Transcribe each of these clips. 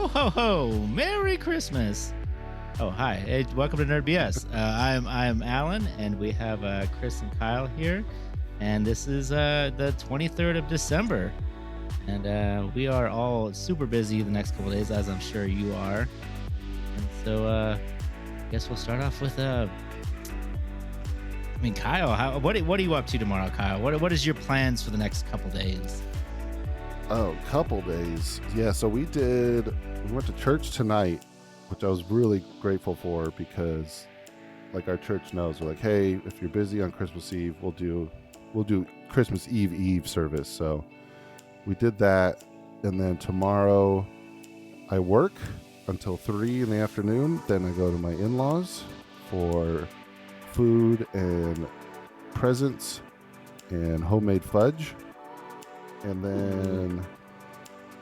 Ho ho ho! Merry Christmas! Oh hi! Hey, welcome to Nerd BS. I'm Alan, and we have Chris and Kyle here, and this is the 23rd of December, and we are all super busy the next couple days, as I'm sure you are. And so I guess we'll start off with Kyle, what are you up to tomorrow, Kyle? What is your plans for the next couple days? Oh, couple days. Yeah, so we went to church tonight, which I was really grateful for because like our church knows, we're like, hey, if you're busy on Christmas Eve, we'll do Christmas Eve service. So we did that, and then tomorrow I work until 3 in the afternoon. Then I go to my in-laws for food and presents and homemade fudge. And then,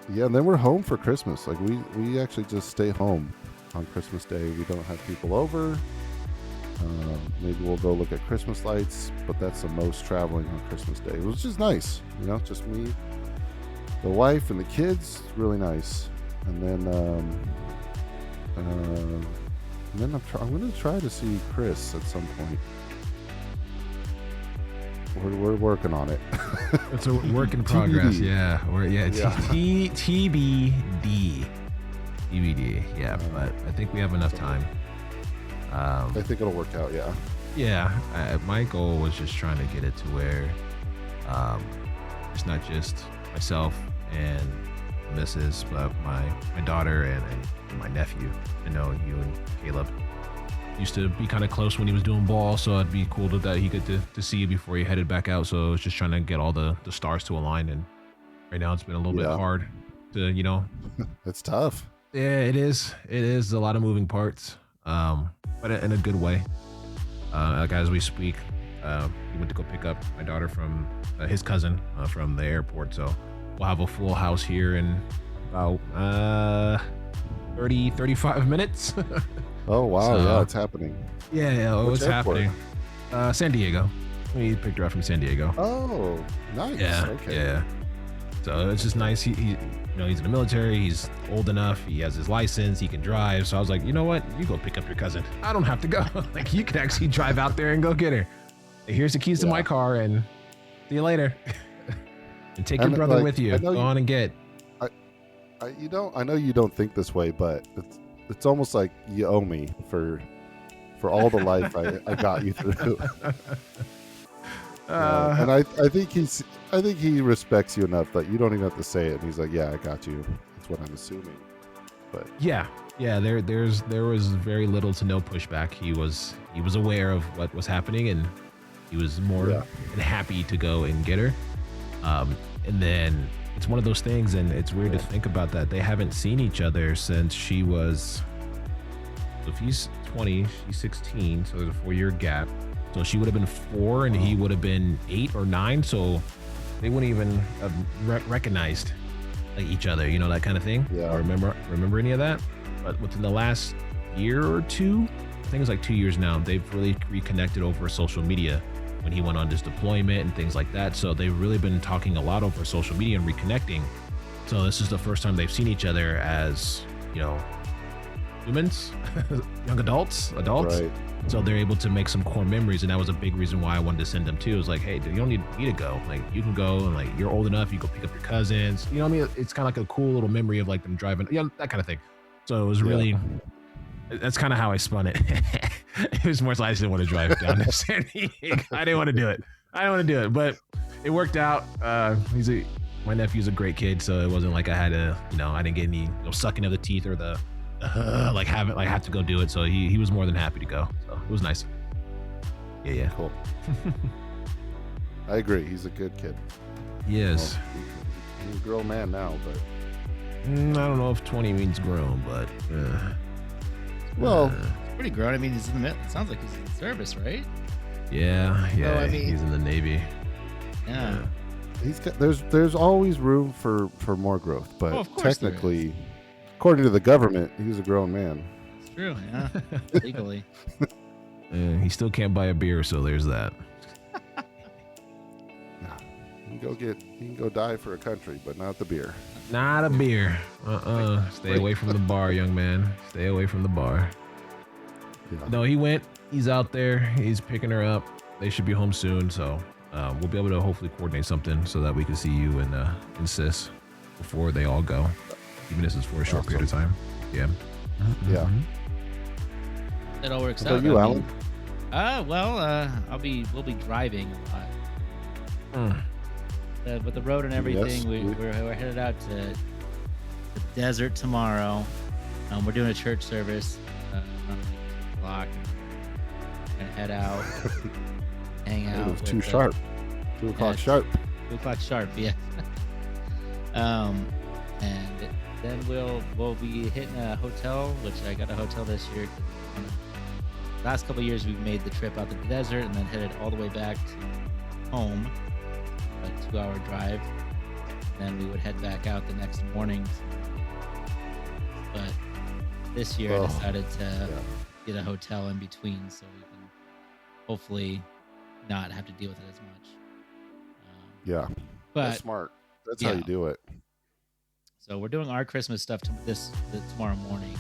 and then we're home for Christmas. Like we actually just stay home on Christmas Day. We don't have people over. Maybe we'll go look at Christmas lights, but that's the most traveling on Christmas Day. It was just nice, just me, the wife, and the kids. Really nice. And then, I'm going to try to see Chris at some point. We're working on it. It's a work in progress. Yeah. TBD. Yeah, but I think we have enough time. I think it'll work out. Yeah. Yeah. My goal was just trying to get it to where it's not just myself and Mrs., but my daughter and my nephew. I know you and Caleb used to be kind of close when he was doing ball, so it'd be cool that he get to see you before he headed back out. So I was just trying to get all the stars to align, and right now it's been a little bit hard to, It's tough. Yeah, it is. It is a lot of moving parts, but in a good way. Like as we speak, he went to go pick up my daughter from his cousin from the airport, so we'll have a full house here in about 35 minutes. Oh wow! Yeah, it's happening. Yeah, it's happening. San Diego. We picked her up from San Diego. Oh, nice. Yeah, okay. Yeah. So it's just nice. He's in the military. He's old enough. He has his license. He can drive. So I was like, you know what? You go pick up your cousin. I don't have to go. Like you can actually drive out there and go get her. Here's the keys to my car, and see you later. And take your brother with you. Go on and get. I know you don't think this way, but it's almost like you owe me for all the life I got you through. And I think he respects you enough that you don't even have to say it. And he's like, yeah, I got you. That's what I'm assuming. But yeah. There was very little to no pushback. He was aware of what was happening, and he was more than happy to go and get her. And then it's one of those things, and it's weird to think about that. They haven't seen each other since she was, if he's 20, she's 16, so there's a 4-year gap. So she would have been 4 and he would have been 8 or 9, so they wouldn't even have recognized like each other, that kind of thing. Yeah. Or remember any of that? But within the last year or two, I think it's like 2 years now, they've really reconnected over social media when he went on his deployment and things like that. So they've really been talking a lot over social media and reconnecting. So this is the first time they've seen each other as, humans, young adults. Right. So they're able to make some core memories. And that was a big reason why I wanted to send them too. It was like, hey, you don't need me to go. Like you can go, and like you're old enough, you go pick up your cousins. You know what I mean? It's kind of like a cool little memory of like them driving, that kind of thing. So it was really, that's kind of how I spun it. It was more so I just didn't want to drive down to San Diego. I didn't want to do it. But it worked out. My nephew's a great kid, so it wasn't like I had to, I didn't get any sucking of the teeth or the have to go do it. So he was more than happy to go. So it was nice. Yeah. Cool. I agree. He's a good kid. Yes. Well, he's a grown man now, but I don't know if 20 means grown, but Pretty grown. I mean, he's in the. It sounds like he's in the service, right? Yeah. Oh, He's in the Navy. Yeah. There's always room for more growth, but technically, according to the government, he's a grown man. It's true. Yeah. Legally. He still can't buy a beer, so there's that. can go die for a country, but not the beer. Not a beer. Stay away from the bar, young man. Stay away from the bar. Yeah. No, he went. He's out there. He's picking her up. They should be home soon, so we'll be able to hopefully coordinate something so that we can see you and Sis before they all go. Even if it's for a short period of time. Yeah. Yeah. It all works How out. about you, Alan? We'll be driving a lot. With the road and everything, Yes. we're headed out to the desert tomorrow. We're doing a church service around 2 o'clock. Gonna head out, hang out. It was with too the- sharp. 2 o'clock Yeah, sharp. 2 o'clock sharp, yeah. And then we'll be hitting a hotel, which I got a hotel this year. Last couple of years, we've made the trip out to the desert and then headed all the way back to home, a 2-hour drive. Then we would head back out the next morning. But this year, I decided to get a hotel in between so we can hopefully not have to deal with it as much. Yeah. But That's smart. That's how you do it. so we're doing our Christmas stuff tomorrow morning.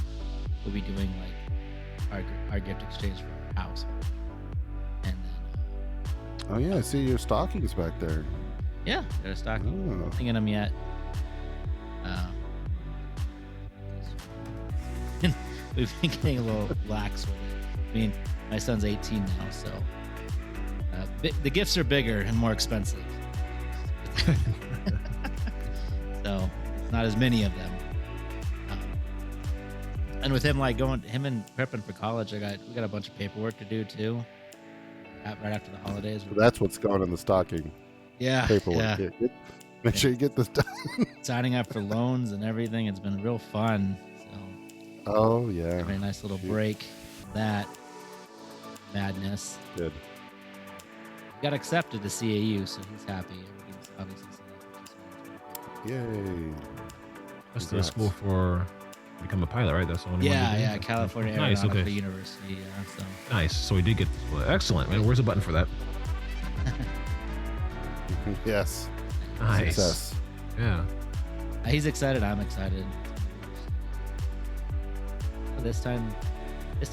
We'll be doing like our gift exchange for our house, and then Oh yeah, I see your stockings back there. yeah, got a stocking. Oh. Nothing in them yet. We've been getting a little lax with it. I mean, my son's 18 now, so the gifts are bigger and more expensive. So not as many of them. And with him him and prepping for college, we got a bunch of paperwork to do too. Right after the holidays. So that's what's going in the stocking. Yeah, Paperwork. yeah. Make sure you get this done. Signing up for loans and everything. It's been real fun. So Oh yeah. having a nice little break from that madness. Good. Got accepted to CAU, so he's happy. Everything's obviously set up, which is Yay. That's the Congrats. school for become a pilot, right? That's the only one. yeah, California Nice, Aeronautical okay. University. Yeah, so Nice. So we did get this one. Excellent, man. Where's the button for that? Yes. Nice. Success. Yeah. he's excited. I'm excited. This time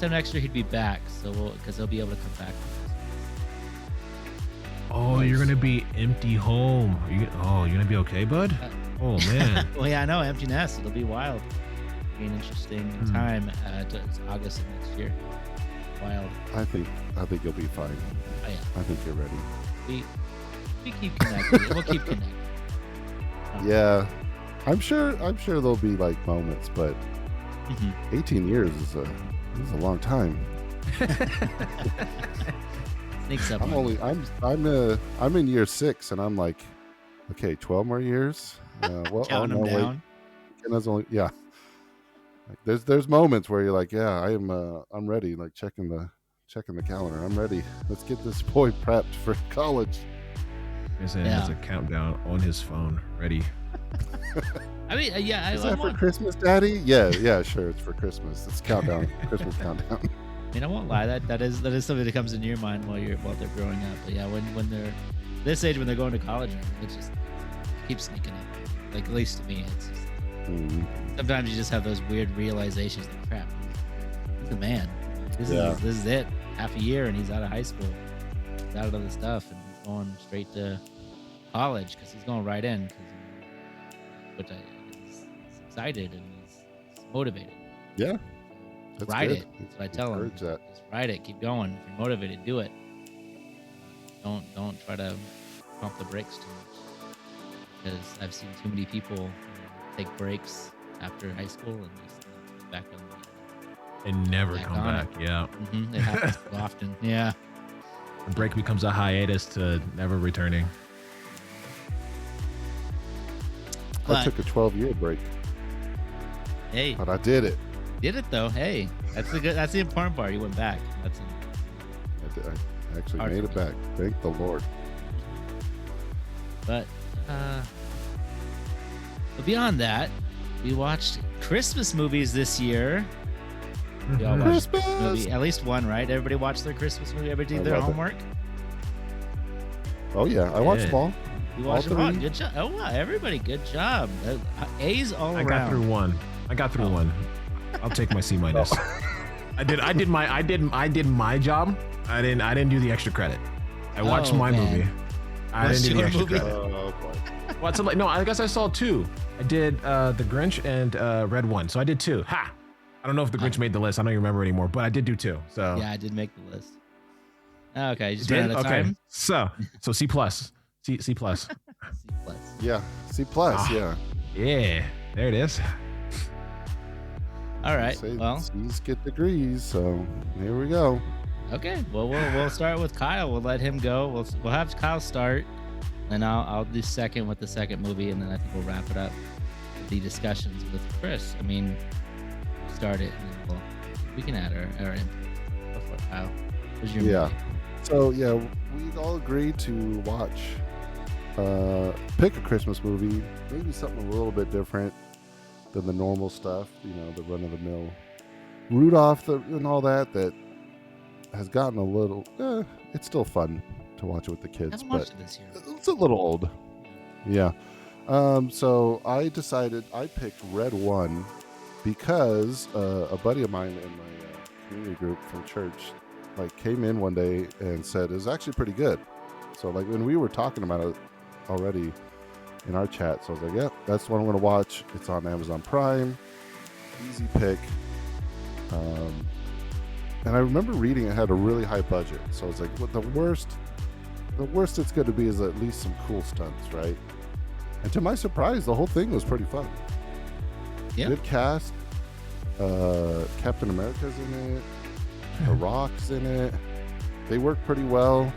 next year he'd be back, so because he'll be able to come back. Oh, you're gonna be empty home. You're gonna be okay, bud? Oh man. Well, yeah, I know, empty nest. It'll be wild. It'll be an interesting time. It's August of next year. Wild. I think you'll be fine. Oh, yeah. I think you're ready. We keep connected. We'll keep connected. Yeah. I'm sure there'll be like moments, but Mhm. 18 years is a long time. Sneaks up. I'm in year 6 and I'm like, okay, 12 more years. Well, counting them down. And that's only Like, there's moments where you're like, yeah, I'm ready. Like checking the calendar. I'm ready. Let's get this boy prepped for college. He has a countdown on his phone, ready. I mean, yeah. Is I that for won't, Christmas, Daddy? Yeah, sure. It's for Christmas. It's countdown. Christmas countdown. I mean, I won't lie. That is something that comes into your mind while they're growing up. But yeah, when they're this age, when they're going to college, it just keeps sneaking up. Like, at least to me, it's just sometimes you just have those weird realizations. Like, crap, he's a man. This is it. Half a year and he's out of high school. He's out of other stuff and he's going straight to college because he's going right in. He's excited and he's motivated. Yeah. That's Ride good. it. That's what I tell him. Encourage that. Just ride it. Keep going. If you're motivated, do it. Don't try to pump the brakes too much. Because I've seen too many people take breaks after high school and just get back on. And never Back come on back. Yeah. It happens too often. Yeah. The break becomes a hiatus to never returning. I took a 12-year break, Hey, but I did it. did it though. Hey, that's the important part. You went back. I actually Hard made for it back. Thank the Lord. But beyond that, we watched Christmas movies this year. We all watched a Christmas movie, at least one, right? Everybody watched their Christmas movie. Everybody did their love it. homework. Oh yeah, I watched them all. You All watched them all. three? Good job. Oh wow, everybody, good job. A's all I around. got through one. I'll take my C minus. I did my job. I didn't do the extra credit. I watched my movie. I What's didn't do the your extra movie? credit. Oh boy. Well, so like, no, I guess I saw two. I did The Grinch and Red One. So I did two. Ha! I don't know if The Grinch made the list. I don't even remember anymore, but I did do two. So Yeah, I did make the list. Okay, you just did? ran out of Okay. time. So C plus. C plus. C plus. Yeah, C plus. Ah. Yeah. Yeah. There it is. All right. Say Well, C's get degrees, so here we go. okay. Well, we'll start with Kyle. We'll let him go. We'll have Kyle start, and I'll do second with the second movie, and then I think we'll wrap it up with the discussions with Chris. I mean, start it, and then we can add our input. Before Kyle, what's your Yeah. movie? So yeah, we all agreed to watch, pick a Christmas movie, maybe something a little bit different than the normal stuff, you know, the run of the mill Rudolph and all that has gotten a little, it's still fun to watch it with the I kids, haven't but watched it this year. it's a little old. Yeah. So I decided I picked Red One because a buddy of mine in my community group from church like came in one day and said it was actually pretty good. So like when we were talking about it already in our chat, so I was like, yeah, that's what I'm going to watch. It's on Amazon Prime. Easy pick. And I remember reading it had a really high budget. So I was like, what the worst it's going to be is at least some cool stunts, right? And to my surprise, the whole thing was pretty fun. Yeah. Good cast. Captain America's in it. The Rock's in it. They work pretty well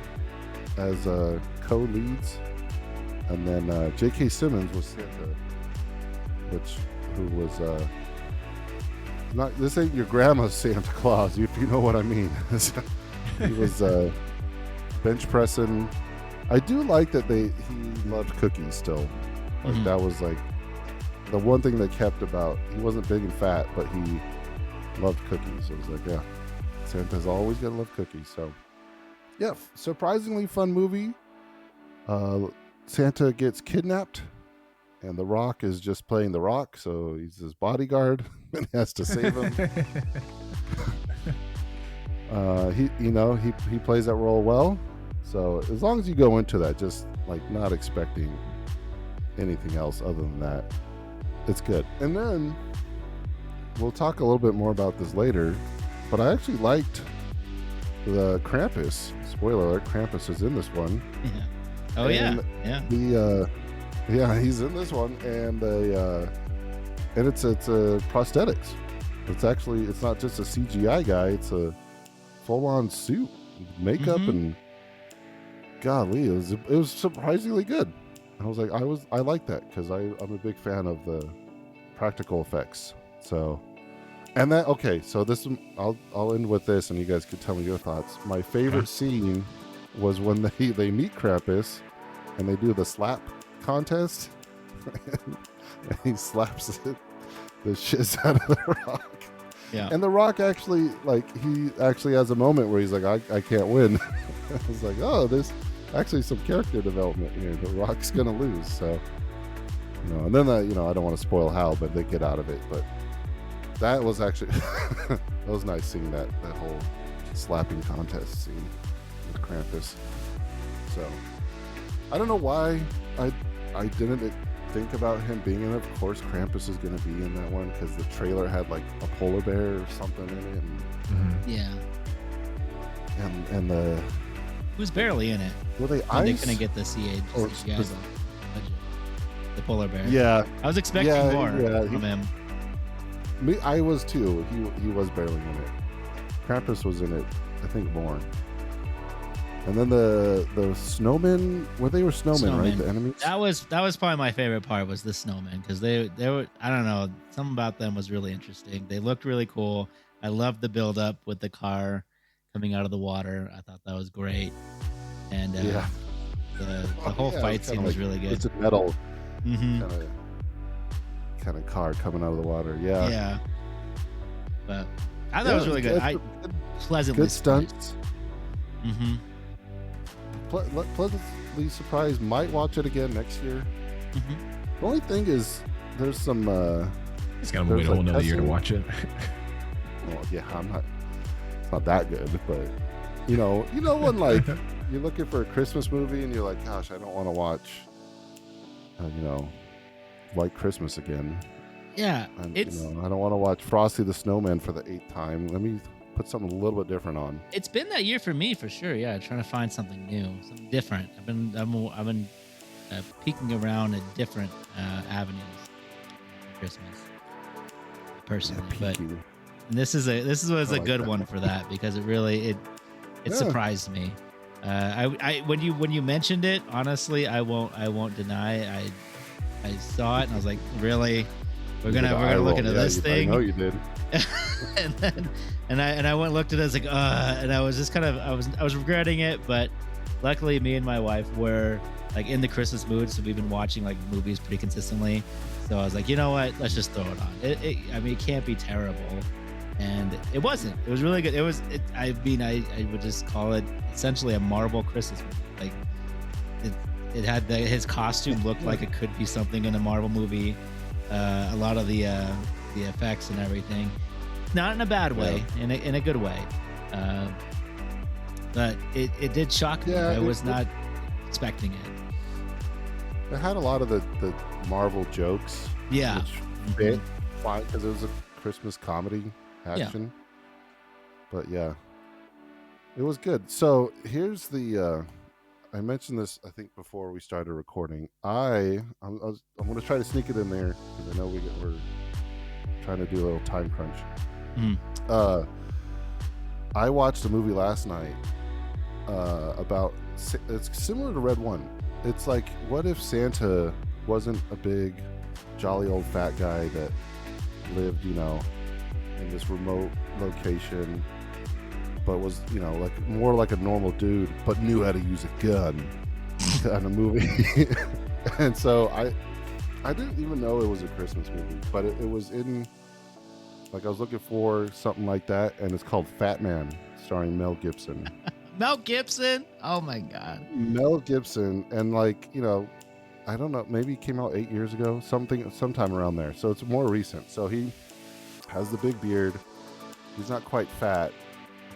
as co-leads. And then J.K. Simmons was Santa, who was not. This ain't your grandma's Santa Claus, if you know what I mean. He was bench pressing. I do like that he loved cookies still. Like that was like the one thing they kept about. He wasn't big and fat, but he loved cookies. So it was like, yeah, Santa's always gonna love cookies. So yeah, surprisingly fun movie. Santa gets kidnapped, and The Rock is just playing The Rock, so he's his bodyguard and has to save him. He plays that role well. So as long as you go into that just like not expecting anything else other than that, it's good. And then we'll talk a little bit more about this later, but I actually liked the Krampus. Spoiler alert, Krampus is in this one. Yeah. Oh And yeah. he's in this one, and it's prosthetics. It's not just a CGI guy; it's a full-on suit, makeup, and golly, it was surprisingly good. I was like, I like that because I'm a big fan of the practical effects. So, and that so this I'll end with this, and you guys can tell me your thoughts. My favorite scene was when they meet Krampus and they do the slap contest and he slaps the shiz out of the Rock. Yeah. And the Rock actually has a moment where he's like, I can't win. I was like, oh, there's actually some character development here. The Rock's gonna lose. So, and then I don't want to spoil how, but they get out of it. But that was actually that was nice seeing that whole slapping contest scene with Krampus. So I don't know why I didn't think about him being in it. Of course, Krampus is going to be in that one because the trailer had like a polar bear or something in it. Yeah. And the Who's barely in it? were they When they ice? couldn't get the CGI budget. The polar bear. Yeah, I was expecting more yeah, from him. I was too. He was barely in it. Krampus was in it, I think, more. And then the snowmen, they were snowmen, right? The enemies. That was probably my favorite part was the snowmen because they were, I don't know, something about them was really interesting. They looked really cool. I loved the build up with the car coming out of the water. I thought that was great. And the whole fight scene was really good. It's a metal Mm-hmm. kind of car coming out of the water. Yeah. Yeah. But I thought it was really good. I pleasantly good stunts. Mm-hmm. pleasantly surprised. Might watch it again next year. Hmm. The only thing is, there's some. It's got to wait There's a whole like nother year to cussing. watch it. Well, yeah, I'm not. It's not that good, but when like you're looking for a Christmas movie and you're like, gosh, I don't want to watch, White Christmas again. Yeah, And it's I don't want to watch Frosty the Snowman for the eighth time. Let me put something a little bit different on. it's been that year for me for sure. Yeah, trying to find something new, something different. I've been peeking around at different avenues for Christmas personally, but Peaky. this was I a like good that. one for that because it Yeah. surprised me. I when you mentioned it, honestly, I won't deny I saw it and I was like, really, we're You did gonna an we're eye gonna look roll. into Yeah, this I know thing. you did. and then and I went and looked at it. I was like, and I was just kind of I was regretting it, but luckily me and my wife were like in the Christmas mood, so we've been watching like movies pretty consistently. So I was like, you know what? Let's just throw it on. I mean, it can't be terrible, and it wasn't. It was really good. It was. I mean, I would just call it essentially a Marvel Christmas movie. Like it had his costume looked like it could be something in a Marvel movie. A lot of the effects and everything, not in a bad way, in a good way. But it did shock me. Yeah, I it- was it- not expecting it. It had a lot of the Marvel jokes, Yeah. which fit fine because it was a Christmas comedy Yeah. action. But yeah, it was good. So here's the. I mentioned this, I think, before we started recording. I'm going to try to sneak it in there because I know we're trying to do a little time crunch. Mhm. I watched a movie last night about. It's similar to Red One. It's like, what if Santa wasn't a big, jolly old fat guy that lived, in this remote location, but was, like more like a normal dude, but knew how to use a gun kind of movie. And so I didn't even know it was a Christmas movie, but it was in, like, I was looking for something like that, and it's called Fat Man, starring Mel Gibson. Mel Gibson. Oh my God. Mel Gibson, and like, I don't know, maybe it came out 8 years ago, sometime around there. So it's more recent. So he has the big beard. He's not quite fat,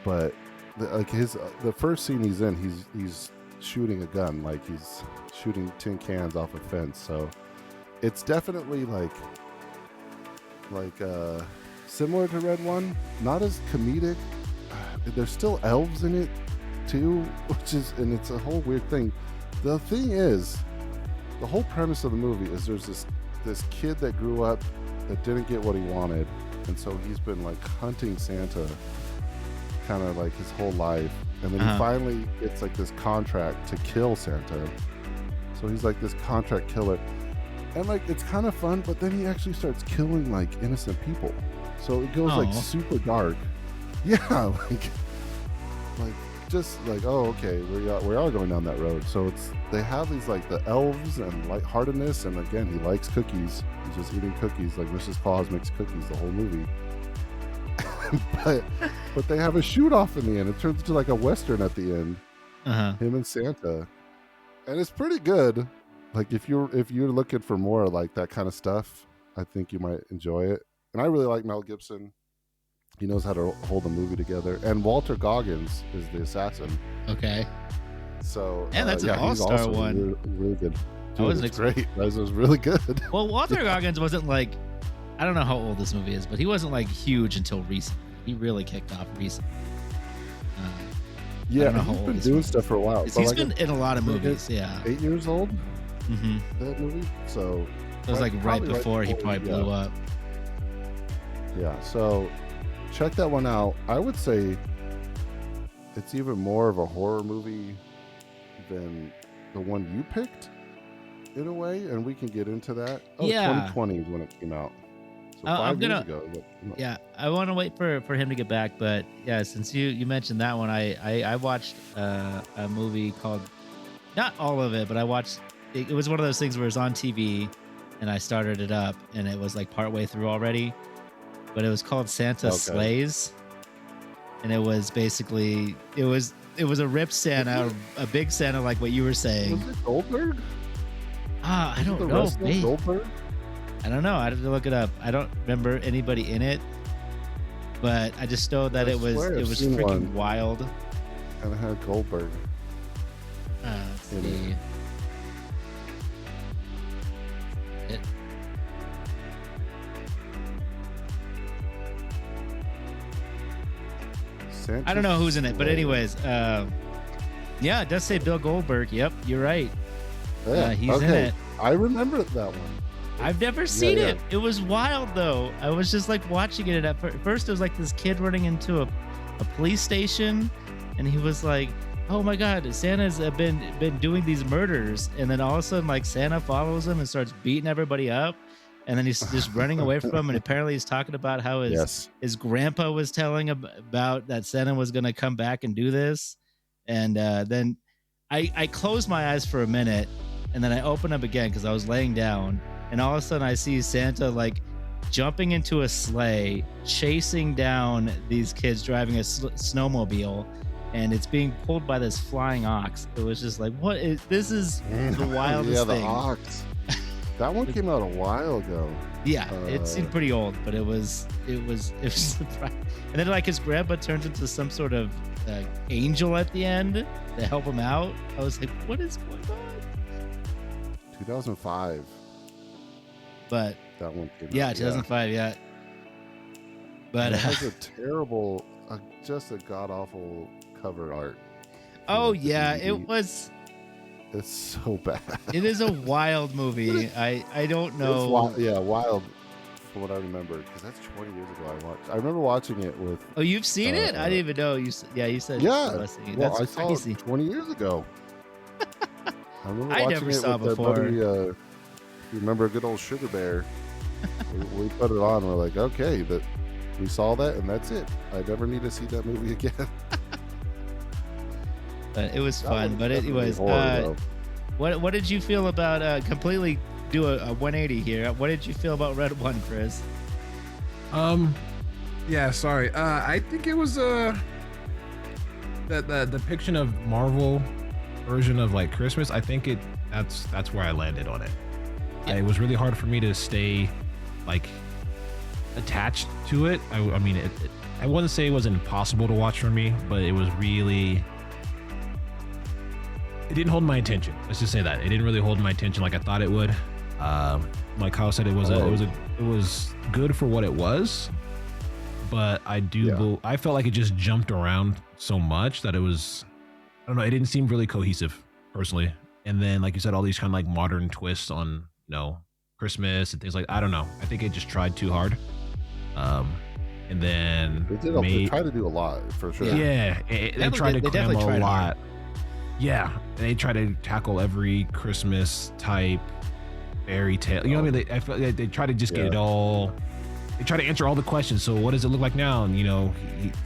but the first scene he's in, he's shooting a gun, like he's shooting tin cans off a fence. So it's definitely like similar to Red One, not as comedic. There's still elves in it too, and it's a whole weird thing. The thing is, the whole premise of the movie is there's this kid that grew up that didn't get what he wanted, and so he's been like hunting Santa kind of like his whole life, and then he finally gets like this contract to kill Santa. So he's like this contract killer, and like it's kind of fun, but then he actually starts killing like innocent people. So it goes like super dark. Yeah, like just like, oh, okay, we are going down that road. So they have these like the elves and lightheartedness, and again, he likes cookies. He's just eating cookies, like Mrs. Claus makes cookies the whole movie. but they have a shoot off in the end. It turns into like a western at the end. Him and Santa, and it's pretty good. Like if you're looking for more like that kind of stuff, I think you might enjoy it. And I really like Mel Gibson. He knows how to hold a movie together. And Walter Goggins is the assassin. Okay. So And that's an he's all-star also one. Really, really good. I wasn't It's great. It was really good. Well, Walter Goggins wasn't like, I don't know how old this movie is, but he wasn't like huge until recently. He really kicked off recently. Yeah, don't know how he's old been this doing movie stuff for a while. He's But been in a lot of movies. Yeah. 8 years old, Mm-hmm. that movie. So It was like right probably before he probably blew up. Yeah, so check that one out. I would say it's even more of a horror movie than the one you picked, in a way, and we can get into that. Oh, Yeah. 2020 is when it came out. So I'm 5 years gonna- ago. Yeah, I want to wait for him to get back, but yeah, since you mentioned that one, I watched a movie called, not all of it, but I watched. It was one of those things where it was on TV, and I started it up, and it was like partway through already, but it was called Santa Okay. Slays, and it was basically it was a ripped Santa, a big Santa, like what you were saying. Was it Goldberg? I don't The know. wrestler Goldberg? I don't know. I have to look it up. I don't remember anybody in it, but I just know that I it was swear I've seen freaking one. wild. And it had Goldberg. Let's In see. It, I don't know who's in it, but anyways, yeah, it does say Bill Goldberg. Yep, you're right. Yeah, he's in it. I remember that one. I've never seen yeah. it. It was wild though. I was just like watching it. At first, it was like this kid running into a police station, and he was like, "Oh my God, Santa's been doing these murders," and then all of a sudden, like Santa follows him and starts beating everybody up, and then he's just running away from him. And apparently, he's talking about how his grandpa was telling him about that Santa was going to come back and do this, and then I closed my eyes for a minute, and then I opened up again because I was laying down. And all of a sudden I see Santa like jumping into a sleigh, chasing down these kids driving a snowmobile, and it's being pulled by this flying ox. It was just like, this is the wildest thing. Yeah, the ox. That one came out a while ago. Yeah, it seemed pretty old, but it was surprising. And then like his grandpa turns into some sort of angel at the end to help him out. I was like, what is going on? 2005. But that one came yeah, out. 2005, yeah. But it has a terrible, just a god awful cover art. Oh yeah, it was. It's so bad. It is a wild movie. I don't know. It's wild, yeah, wild. From what I remember, because that's 20 years ago. I remember watching it with. Oh, you've seen it? I didn't even know. You said. Yeah. Well, I saw crazy. it 20 years ago. I remember watching never it saw with before. buddy. You remember a good old Sugar Bear? we put it on. We're like, okay, that we saw that, and that's it. I never need to see that movie again. But it was fun. But anyways, horror, what did you feel about completely do a 180 here? What did you feel about Red One, Chris? Yeah, sorry. I think it was the depiction of Marvel version of like Christmas. I think that's where I landed on it. Yeah. It was really hard for me to stay like attached to it. I mean, I wouldn't say it was impossible to watch for me, but it was really. It didn't hold my attention. Let's just say that it didn't really hold my attention like I thought it would. Like Kyle said, it was good for what it was, but I felt like it just jumped around so much that it was, I don't know, it didn't seem really cohesive personally. And then, like you said, all these kind of like modern twists on, Christmas and things like, I don't know. I think it just tried too hard. And then they tried to do a lot for sure. Yeah, they tried to cram a lot. Hard. Yeah, and they try to tackle every Christmas type fairy tale. You know what I mean? I feel like they try to just get it all. They try to answer all the questions. So what does it look like now? And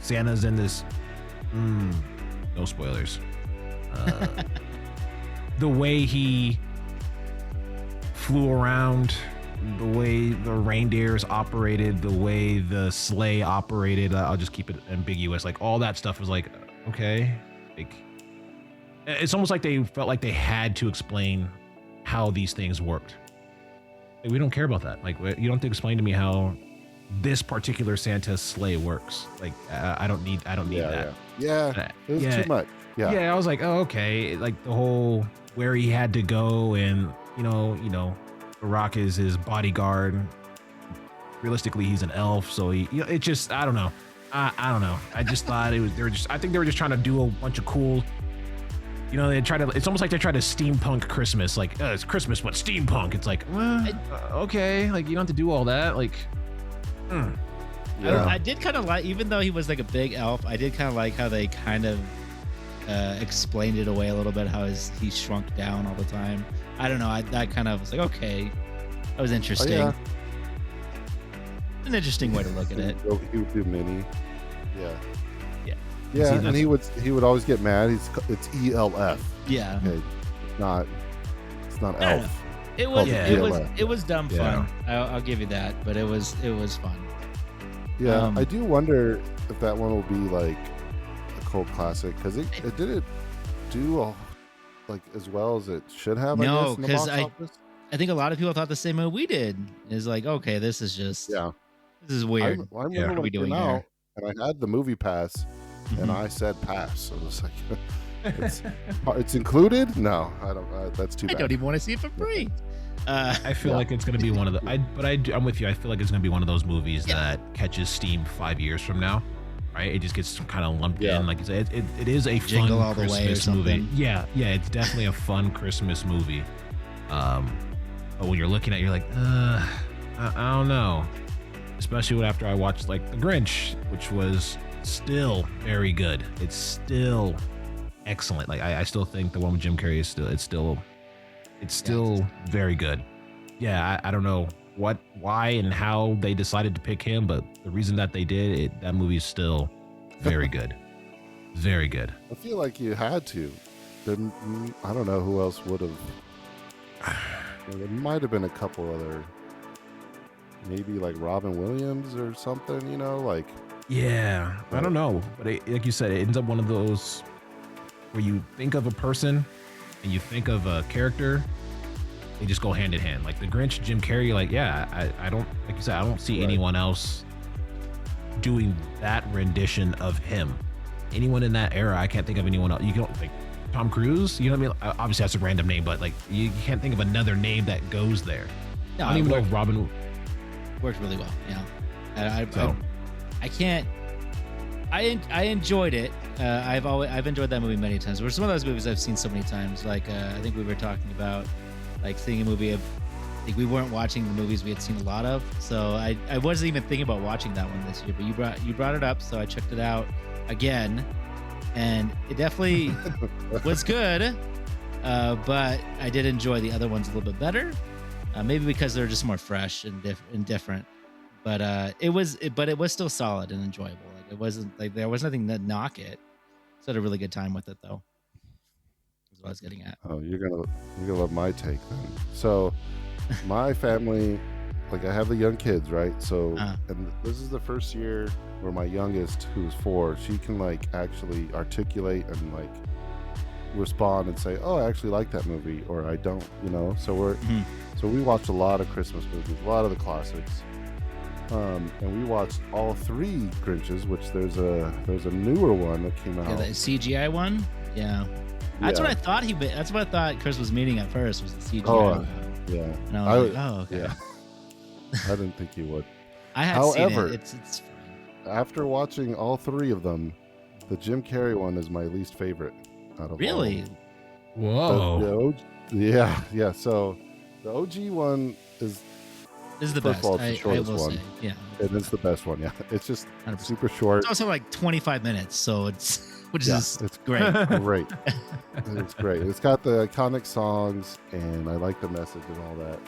Santa's in this. No spoilers. The way he flew around, the way the reindeers operated, the way the sleigh operated. I'll just keep it ambiguous. Like all that stuff was like, okay, like. It's almost like they felt like they had to explain how these things worked. Like, we don't care about that. Like, you don't have to explain to me how this particular Santa sleigh works. Like, I don't need that. Yeah, it was too much. Yeah, I was like, oh, okay. Like the whole where he had to go, and The Rock is his bodyguard. Realistically, he's an elf, so it just, I don't know. I don't know. I just thought I think they were just trying to do a bunch of cool. It's almost like they try to steampunk Christmas. Like, it's Christmas, but steampunk. It's like, okay, like you don't have to do all that. Like, I did kind of like, even though he was like a big elf, I did kind of like how they kind of explained it away a little bit, how he shrunk down all the time. I don't know. That kind of was like, okay, that was interesting. Oh, yeah. An interesting way to look at it. He would do mini. Yeah. Yeah, and he would always get mad. It's ELF. Yeah. Okay. It's not elf. It was dumb fun. I'll give you that, but it was fun. Yeah, I do wonder if that one will be like a cult classic because it didn't do like as well as it should have. I No, guess in the because box office. I think a lot of people thought the same way we did. Is like, okay, this is Yeah, weird. I Yeah. remember What are when we it came doing here? out, and I had the movie pass, and Mhm. I said pass. So it was like, it's included. No, I don't. That's too I bad. don't even want to see it for free. I feel Yeah. like it's going to be one of the. I'm with you. I feel like it's going to be one of those movies that catches steam 5 years from now, right? It just gets kind of lumped Yeah. in. Like you said, it is a Jingle fun All the Way or Christmas movie. something. Yeah, it's definitely a fun Christmas movie. But when you're looking at it, you're like, I don't know. Especially after I watched like The Grinch, which was still very good. It's still excellent. Like I still think the one with Jim Carrey is still very good. Yeah, I don't know why and how they decided to pick him, but the reason that they did that movie is still very good. Very good. I feel like you had to. I don't know who else would have. There might have been a couple other, maybe like Robin Williams or something. You know, like. Yeah, I don't know, but like you said, it ends up one of those where you think of a person and you think of a character, they just go hand in hand. Like The Grinch, Jim Carrey, like, yeah, I don't, like you said, I don't see Right. anyone else doing that rendition of him. Anyone in that era, I can't think of anyone else. You don't think Tom Cruise, you know what I mean? Obviously that's a random name, but like you can't think of another name that goes there. No, I don't even know if Robin worked really well. Yeah, So- I can't. I enjoyed it. I've enjoyed that movie many times. There's some of those movies I've seen so many times. Like I think we were talking about like seeing a movie of. Like we weren't watching the movies we had seen a lot of, so I wasn't even thinking about watching that one this year. But you brought it up, so I checked it out again, and it definitely was good. But I did enjoy the other ones a little bit better, maybe because they're just more fresh and different. But it was still solid and enjoyable. Like it wasn't like there was nothing to knock it. So I had a really good time with it though. Is what I was getting at. Oh, you're gonna love my take then. So, my family, like I have the young kids, right? So, and this is the first year where my youngest, who's 4, she can like actually articulate and like respond and say, "Oh, I actually like that movie," or "I don't," you know. So so we watched a lot of Christmas movies, a lot of the classics. And we watched all 3 Grinches, which there's a newer one that came out. Yeah, the CGI one. Yeah. That's what I thought that's what I thought Chris was meaning at first was the CGI. Oh, yeah. And I was like, oh, okay. Yeah. I didn't think you would. I had However, seen it. It's fine. After watching all 3 of them, the Jim Carrey one is my least favorite out of all of Really? them. Whoa. Yeah. So the OG one is This is the first best. of all, it's the I shortest will one. say. Yeah. and it's the best one. Yeah, it's just 100%. super short. It's also like 25 minutes, so which Yeah, is it's great. great. It's great. It's got the iconic songs, and I like the message and all that.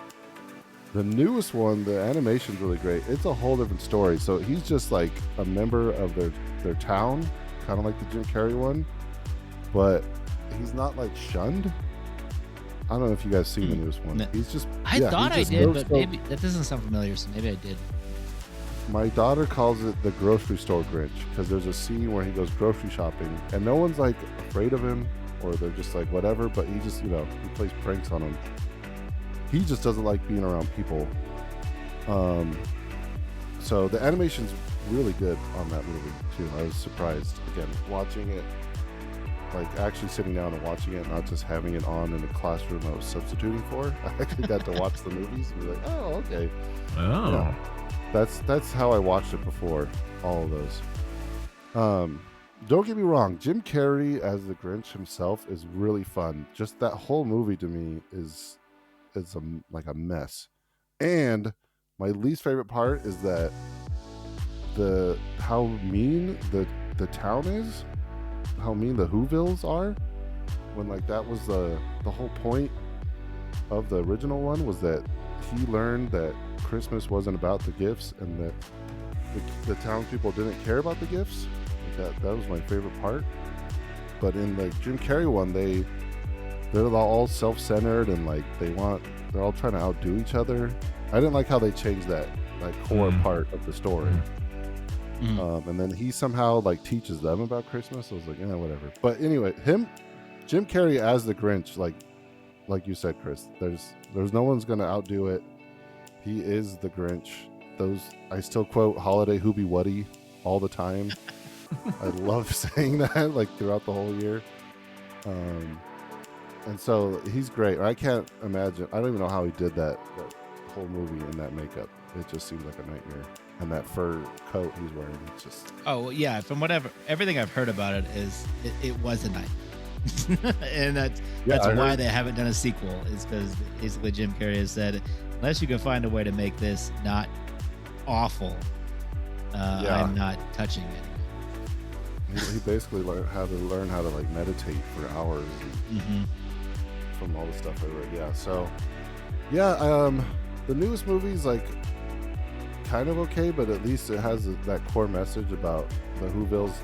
The newest one, the animation's really great. It's a whole different story. So he's just like a member of their town, kind of like the Jim Carrey one, but he's not like shunned. I don't know if you guys seen the newest one. No. He's just. I yeah, thought he I just did, goes but so- maybe that doesn't sound familiar, so maybe I did. My daughter calls it the grocery store Grinch because there's a scene where he goes grocery shopping and no one's like afraid of him, or they're just like whatever, but he just, he plays pranks on them. He just doesn't like being around people. So the animation's really good on that movie too. I was surprised again watching it, like actually sitting down and watching it, not just having it on in the classroom I was substituting for. I actually got to watch the movies and be like, oh, okay. Oh. Yeah. That's how I watched it before, all of those. Don't get me wrong, Jim Carrey as the Grinch himself is really fun. Just that whole movie to me is like a mess. And my least favorite part is that how mean the town is, how mean the Whovilles are. When like that was the whole point of the original one, was that he learned that Christmas wasn't about the gifts, and that the townspeople didn't care about the gifts. Like that was my favorite part. But in the Jim Carrey one, they're all self-centered and like they're all trying to outdo each other. I didn't like how they changed that core part of the story. And then he somehow like teaches them about Christmas. I was like, yeah, whatever. But anyway, Jim Carrey as the Grinch, like you said, Chris, there's no one's gonna outdo it. He is the Grinch. I still quote Holiday Hoobie Wuddy all the time. I love saying that like throughout the whole year. And so he's great. I can't imagine. I don't even know how he did that whole movie in that makeup. It just seems like a nightmare. And that fur coat he's wearing, it's just. Oh yeah, from everything I've heard about it is it was a nightmare, and that's why they haven't done a sequel. Is because basically Jim Carrey has said, unless you can find a way to make this not awful, I'm not touching it. He basically had to learn how to like meditate for hours from all the stuff I read. Yeah, so the newest movie's like kind of okay, but at least it has that core message about the Whovilles.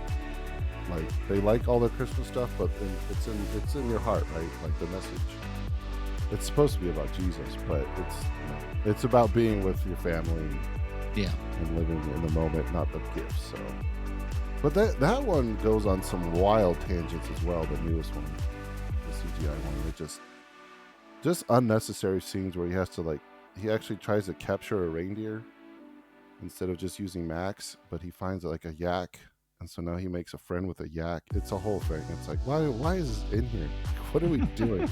Like they like all their Christmas stuff, but it's in your heart, right? Like the message. It's supposed to be about Jesus, but it's about being with your family. Yeah. And living in the moment, not the gifts. So, but that one goes on some wild tangents as well. The newest one, the CGI one, it just unnecessary scenes where he actually tries to capture a reindeer instead of just using Max, but he finds like a yak, and so now he makes a friend with a yak. It's a whole thing. It's like why is this in here? What are we doing?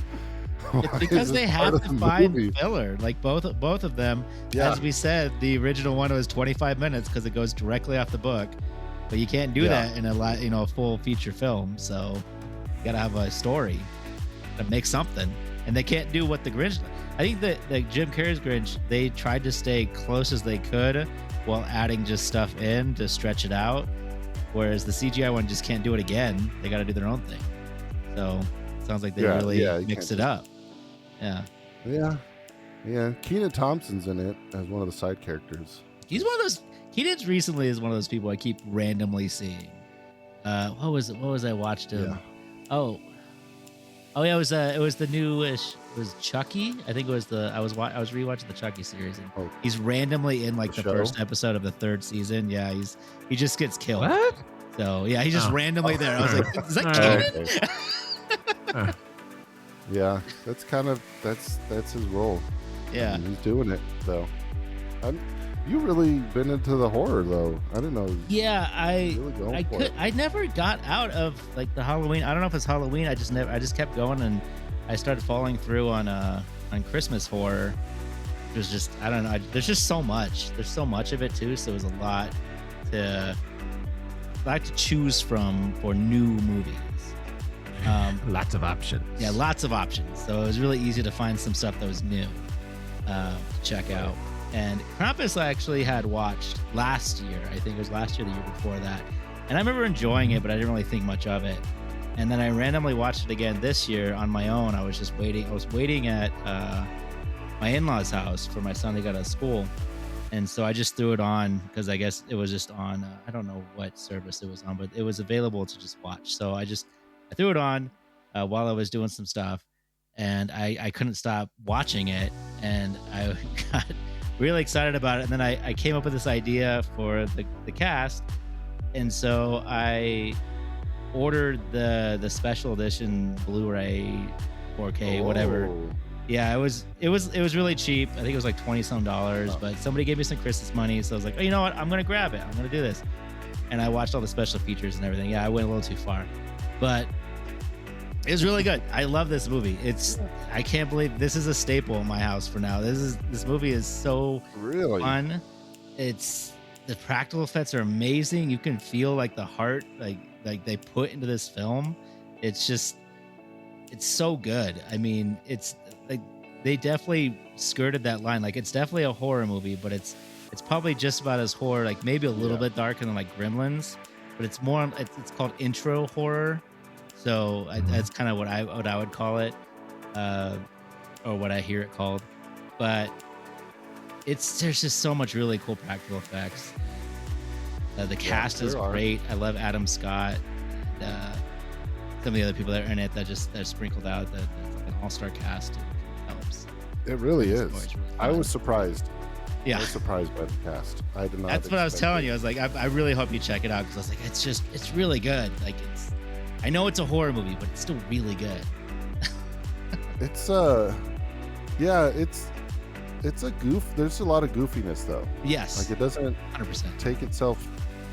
It's because they have to find filler. Like both of them, as we said, the original one was 25 minutes because it goes directly off the book, but you can't do that in a full feature film. So you gotta have a story to make something, and they can't do what the Grinch. I think that like Jim Carrey's Grinch, they tried to stay close as they could while adding just stuff in to stretch it out, whereas the CGI one just can't do it again. They got to do their own thing. So it sounds like they really mixed it up. Yeah. Kenan Thompson's in it as one of the side characters. He's one of those. Kenan recently is one of those people I keep randomly seeing. What was I watched him? Yeah. Oh yeah, it was the newish. It was Chucky. I think it was I was rewatching the Chucky series, and he's randomly in like the first episode of the third season. Yeah, he just gets killed. What? So yeah, he's just randomly there. I was like, is that Kenan? Yeah, that's his role. Yeah, and he's doing it though. You really been into the horror though. I didn't know. Yeah, I never got out of like the Halloween. I don't know if it's Halloween. I just kept going, and I started falling through on Christmas horror. There's just, I don't know. There's just so much. There's so much of it too. So it was a lot to choose from for new movies. Lots of options. Yeah, lots of options. So it was really easy to find some stuff that was new to check out. And Krampus I actually had watched last year. I think it was last year, the year before that. And I remember enjoying it, but I didn't really think much of it. And then I randomly watched it again this year on my own. I was just waiting. I was waiting at my in-laws' house for my son to get out of school. And so I just threw it on because I guess it was just on, I don't know what service it was on, but it was available to just watch. So I threw it on while I was doing some stuff, and I couldn't stop watching it. And I got really excited about it. And then I came up with this idea for the cast. And so I ordered the special edition Blu-ray 4K, whatever. Yeah, it was really cheap. I think it was like $20-some, but somebody gave me some Christmas money. So I was like, oh, you know what? I'm going to grab it. I'm going to do this. And I watched all the special features and everything. Yeah, I went a little too far, but it was really good. I love this movie. I can't believe this is a staple in my house for now. This movie is so fun. The practical effects are amazing. You can feel like the heart like they put into this film. It's so good. I mean, it's like they definitely skirted that line. Like it's definitely a horror movie, but it's probably just about as horror, like maybe a little bit darker than like Gremlins, but it's more. It's called intro horror. So that's kind of what I would call it, or what I hear it called. But there's just so much really cool practical effects. The cast is great. I love Adam Scott. Some of the other people that are in it they're sprinkled out. That's like an all-star cast. It helps. It really is. I was surprised I Yeah, was surprised by the cast. I did not that's what I was expect telling it. you. I was like, I really hope you check it out because I was like, it's really good. Like I know it's a horror movie, but it's still really good. It's yeah, it's a goof. There's a lot of goofiness though. Like Yes, it doesn't 100%. take itself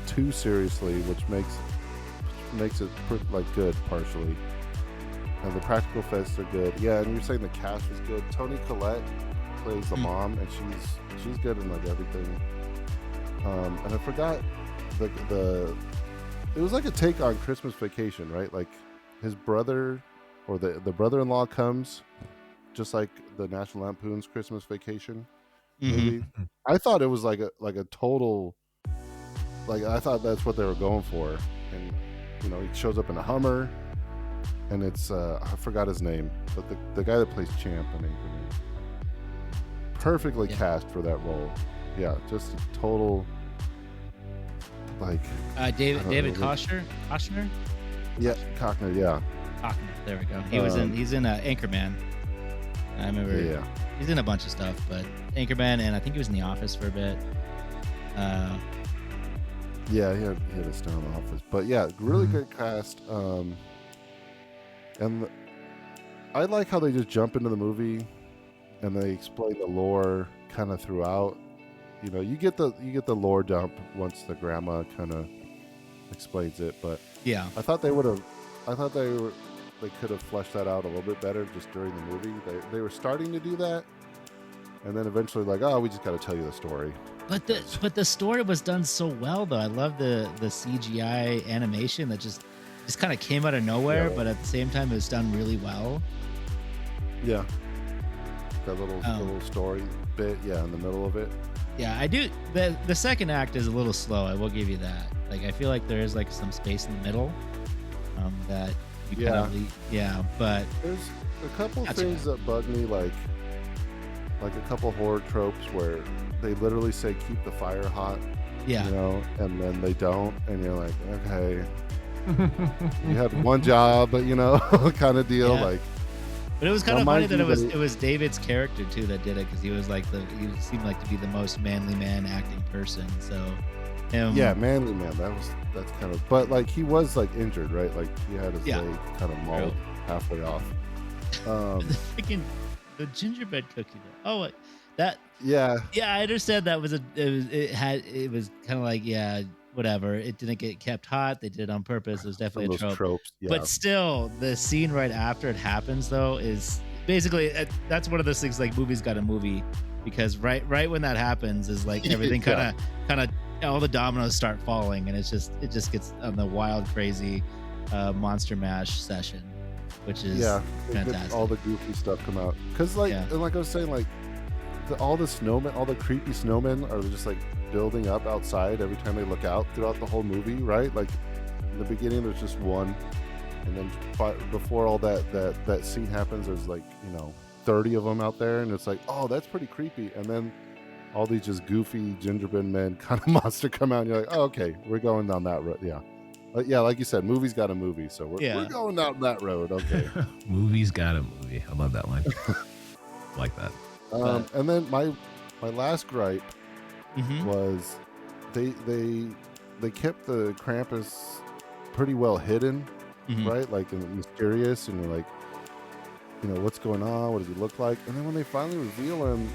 too seriously, which makes it like good partially. And the practical effects are good. Yeah, and you're saying the cast was good. Toni Collette plays the Mm. mom, and she's good in like everything. And I forgot the it was like a take on Christmas Vacation, right? Like his brother or the brother-in-law comes, just like the National Lampoon's Christmas Vacation Hmm. movie. I thought it was like a total, like I thought that's what they were going for, and he shows up in a Hummer, and it's I forgot his name, but the guy that plays Champ in Anchorman, perfectly Yeah. cast for that role. Yeah, just a total like I don't David know. Koshner. Yeah, Cockner. Yeah, Kochner, there we go. He's in Anchorman. I remember yeah. he's in a bunch of stuff, but Anchorman, and I think he was in The Office for a bit. Yeah, he had a stint in the office, but yeah, really Mhm. great cast. And I like how they just jump into the movie and they explain the lore kind of throughout. You get the lore dump once the grandma kind of explains it, but Yeah, I thought they could have fleshed that out a little bit better just during the movie. They were starting to do that, and then eventually like, oh, we just got to tell you the story. but the story was done so well though. I love the CGI animation that just kind of came out of Yeah, nowhere, right. but at the same time it was done really well. Yeah, that little Um, little story bit, yeah, in the middle of it. yeah, I do. The second act is a little slow. I will give you that. Like I feel like there is like some space in the middle, that you kind Yeah, of yeah, but there's a couple not too things bad. that bug me, like a couple horror tropes where they literally say keep the fire hot, Yeah, and then they don't, and you're like, okay, you had one job, but kind of deal. yeah. Like, But it was kind now of funny mind that you, it was David's character too that did it because he was like he seemed like to be the most manly man acting person. So yeah, him, manly man. That's kind of, but like he was like injured, right? Like he had his yeah, leg kind of mauled true. halfway off. Um, The freaking the gingerbread cookie though. Oh, that yeah, yeah, I understand that was it was kind of like yeah, whatever. It didn't get kept hot. They did it on purpose. It was some definitely of a those trope. tropes. Yeah, But still, the scene right after it happens though is basically that's one of those things like movies got a movie because right when that happens is like everything yeah, kind of all the dominoes start falling and it just gets on the wild crazy monster mash session, which is yeah. They get fantastic. all the goofy stuff come out because, like, Yeah. and like I was saying, like all the snowmen, all the creepy snowmen are just like building up outside every time they look out throughout the whole movie, right? Like in the beginning, there's just one, and then before all that scene happens, there's like 30 of them out there, and it's like, oh, that's pretty creepy. And then all these just goofy gingerbread men kind of monster come out, and you're like, oh, okay, we're going down that road. Yeah, yeah, like you said, movie's got a movie, so we're Yeah. going down that road. Okay. Movie's got a movie. I love that line. Like that. But And then my last gripe mhm, was they kept the Krampus pretty well hidden, mhm. right? Like and mysterious, and you're like, what's going on? What does he look like? And then when they finally reveal him,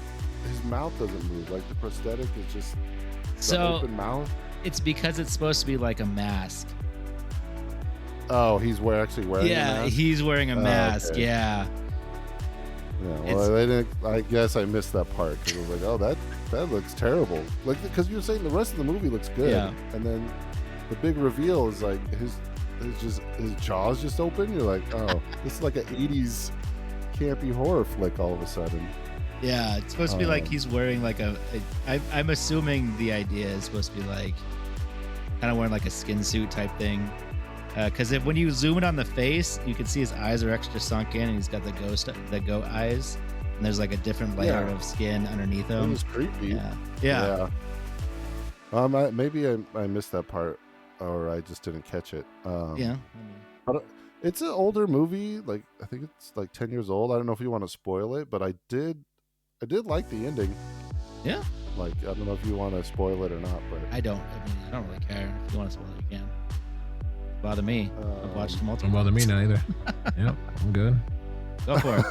his mouth doesn't move. Like the prosthetic is just the So open mouth. it's because it's supposed to be like a mask. Oh, he's actually wearing a Yeah, mask. he's wearing a mask. Okay. Yeah. Yeah, It's well, they didn't. I guess I missed that part because I was like, oh, that looks terrible. Like because you were saying the rest of the movie looks good, Yeah. and then the big reveal is like his jaws just open. You're like, oh, this is like an '80s campy horror flick all of a sudden. Yeah, it's supposed to be like Um, he's wearing like I'm assuming the idea is supposed to be like kind of wearing like a skin suit type thing. Because when you zoom in on the face, you can see his eyes are extra sunk in, and he's got the goat eyes, and there's like a different layer Yeah. of skin underneath It him. was creepy. Yeah, yeah, Maybe I missed that part, or I just didn't catch it. yeah. I mean, But it's an older movie. Like I think it's like 10 years old. I don't know if you want to spoil it, but I did like the ending. yeah. Like, I don't know if you want to spoil it or not, but I don't. I mean, I don't really care. If you want to spoil it, you can. Bother me. I've watched multiple. Don't bother me times. neither. Yep, I'm good. Go for it.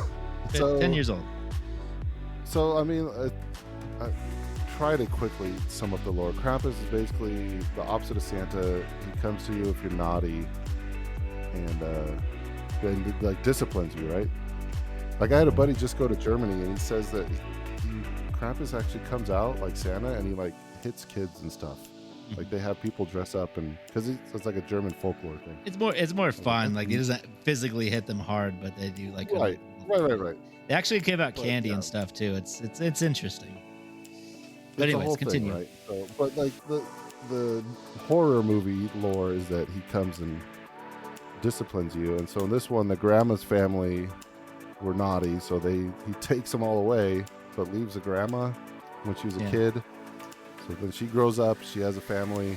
So- 10 years old. So, I mean, I try to quickly sum up the lore. Krampus is basically the opposite of Santa. He comes to you if you're naughty, and like disciplines you, right? Like I had a buddy just go to Germany, and he says that Krampus actually comes out like Santa, and he like hits kids and stuff. Like they have people dress up, and because it's like a German folklore thing. It's more fun. Like he doesn't physically hit them hard, but they do like Right. They actually give out But, candy yeah. and stuff too. It's interesting. But It's a anyways, whole thing, continue. right? So, but like the horror movie lore is that he comes and disciplines you, and so in this one, the grandma's family were naughty, so he takes them all away, but leaves the grandma when she was a Yeah. kid. So then she grows up, she has a family,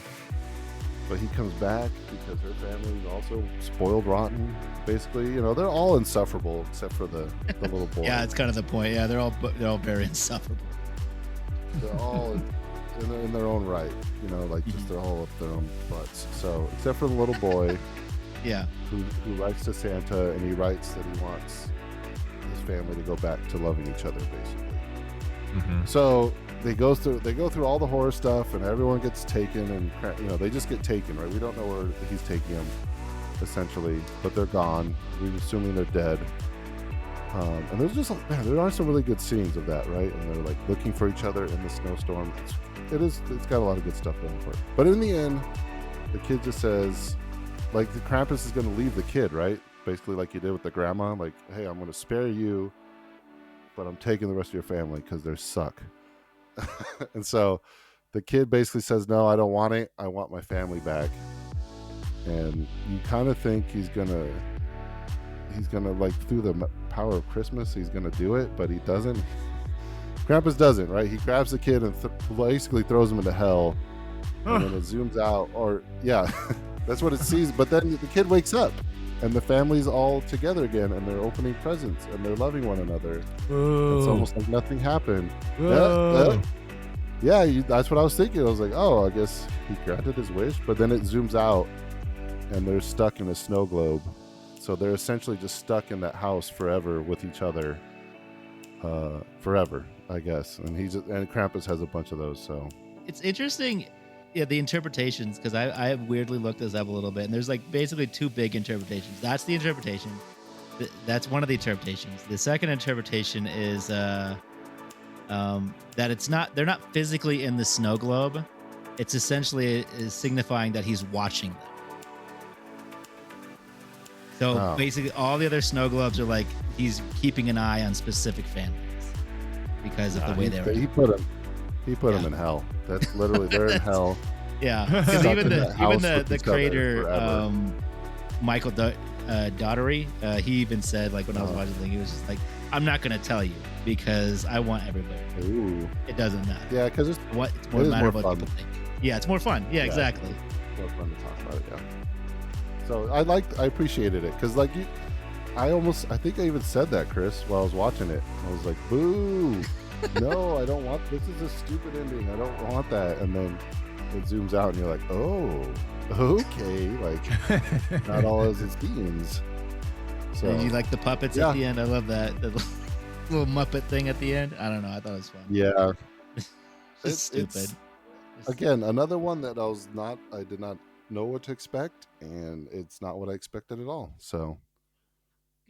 but he comes back because her family is also spoiled rotten. Basically, they're all insufferable except for the little boy. Yeah, it's kind of the point. Yeah, they're all very insufferable. They're all in their own right, just they're all up their own butts. So except for the little boy Yeah. who writes to Santa, and he writes that he wants his family to go back to loving each other, basically. Mm-hmm. So they go through all the horror stuff, and everyone gets taken, and they just get taken, right? We don't know where he's taking them, essentially, but they're gone. We're assuming they're dead. And there's just there are some really good scenes of that, right? And they're like looking for each other in the snowstorm. It's got a lot of good stuff going for it. But in the end, the kid just says, like, the Krampus is going to leave the kid, right? Basically, like he did with the grandma. Like, hey, I'm going to spare you, but I'm taking the rest of your family because they suck. And so the kid basically says, no, I don't want it. I want my family back. And you kind of think he's gonna like, through the power of Christmas, he's gonna do it, but he doesn't. Krampus doesn't, right? He grabs the kid and basically throws him into hell, and then it zooms out, or yeah, that's what it sees. But then the kid wakes up, and the family's all together again, and they're opening presents, and they're loving one another. It's almost like nothing happened. Yeah, that's what I was thinking. I was like, oh, I guess he granted his wish, but then it zooms out, and they're stuck in a snow globe. So they're essentially just stuck in that house forever with each other, forever, I guess. And Krampus has a bunch of those. So It's interesting, the interpretations, because I weirdly looked this up a little bit, and there's like basically two big interpretations. That's the interpretation. That's one of the interpretations. The second interpretation is that they're not physically in the snow globe. It's essentially is signifying that he's watching them. So basically, all the other snow globes are like he's keeping an eye on specific families because of the way they were. He put them in hell. That's literally, they're in hell. Yeah, because Stuck even in that house with the each other creator forever. Michael Daughtery, he even said, like, when I was watching the thing, he was just like, "I'm not gonna tell you because I want everybody. Ooh. It doesn't matter. Yeah, because it's It's more is matter more what fun. people think. Yeah, it's more fun. Yeah, exactly. more fun to talk about it. Yeah. So I appreciated it because, like, I think I even said that, Chris, while I was watching it. I was like, boo. No, I don't want, this is a stupid ending. I don't want that. And then it zooms out and you're like, oh, okay. Like, not all as it seems. So Did you like the puppets Yeah. at the end? I love that. The little Muppet thing at the end. I don't know. I thought it was fun. yeah. It's stupid. It's, again, another one that I did not know what to expect, and it's not what I expected at all. So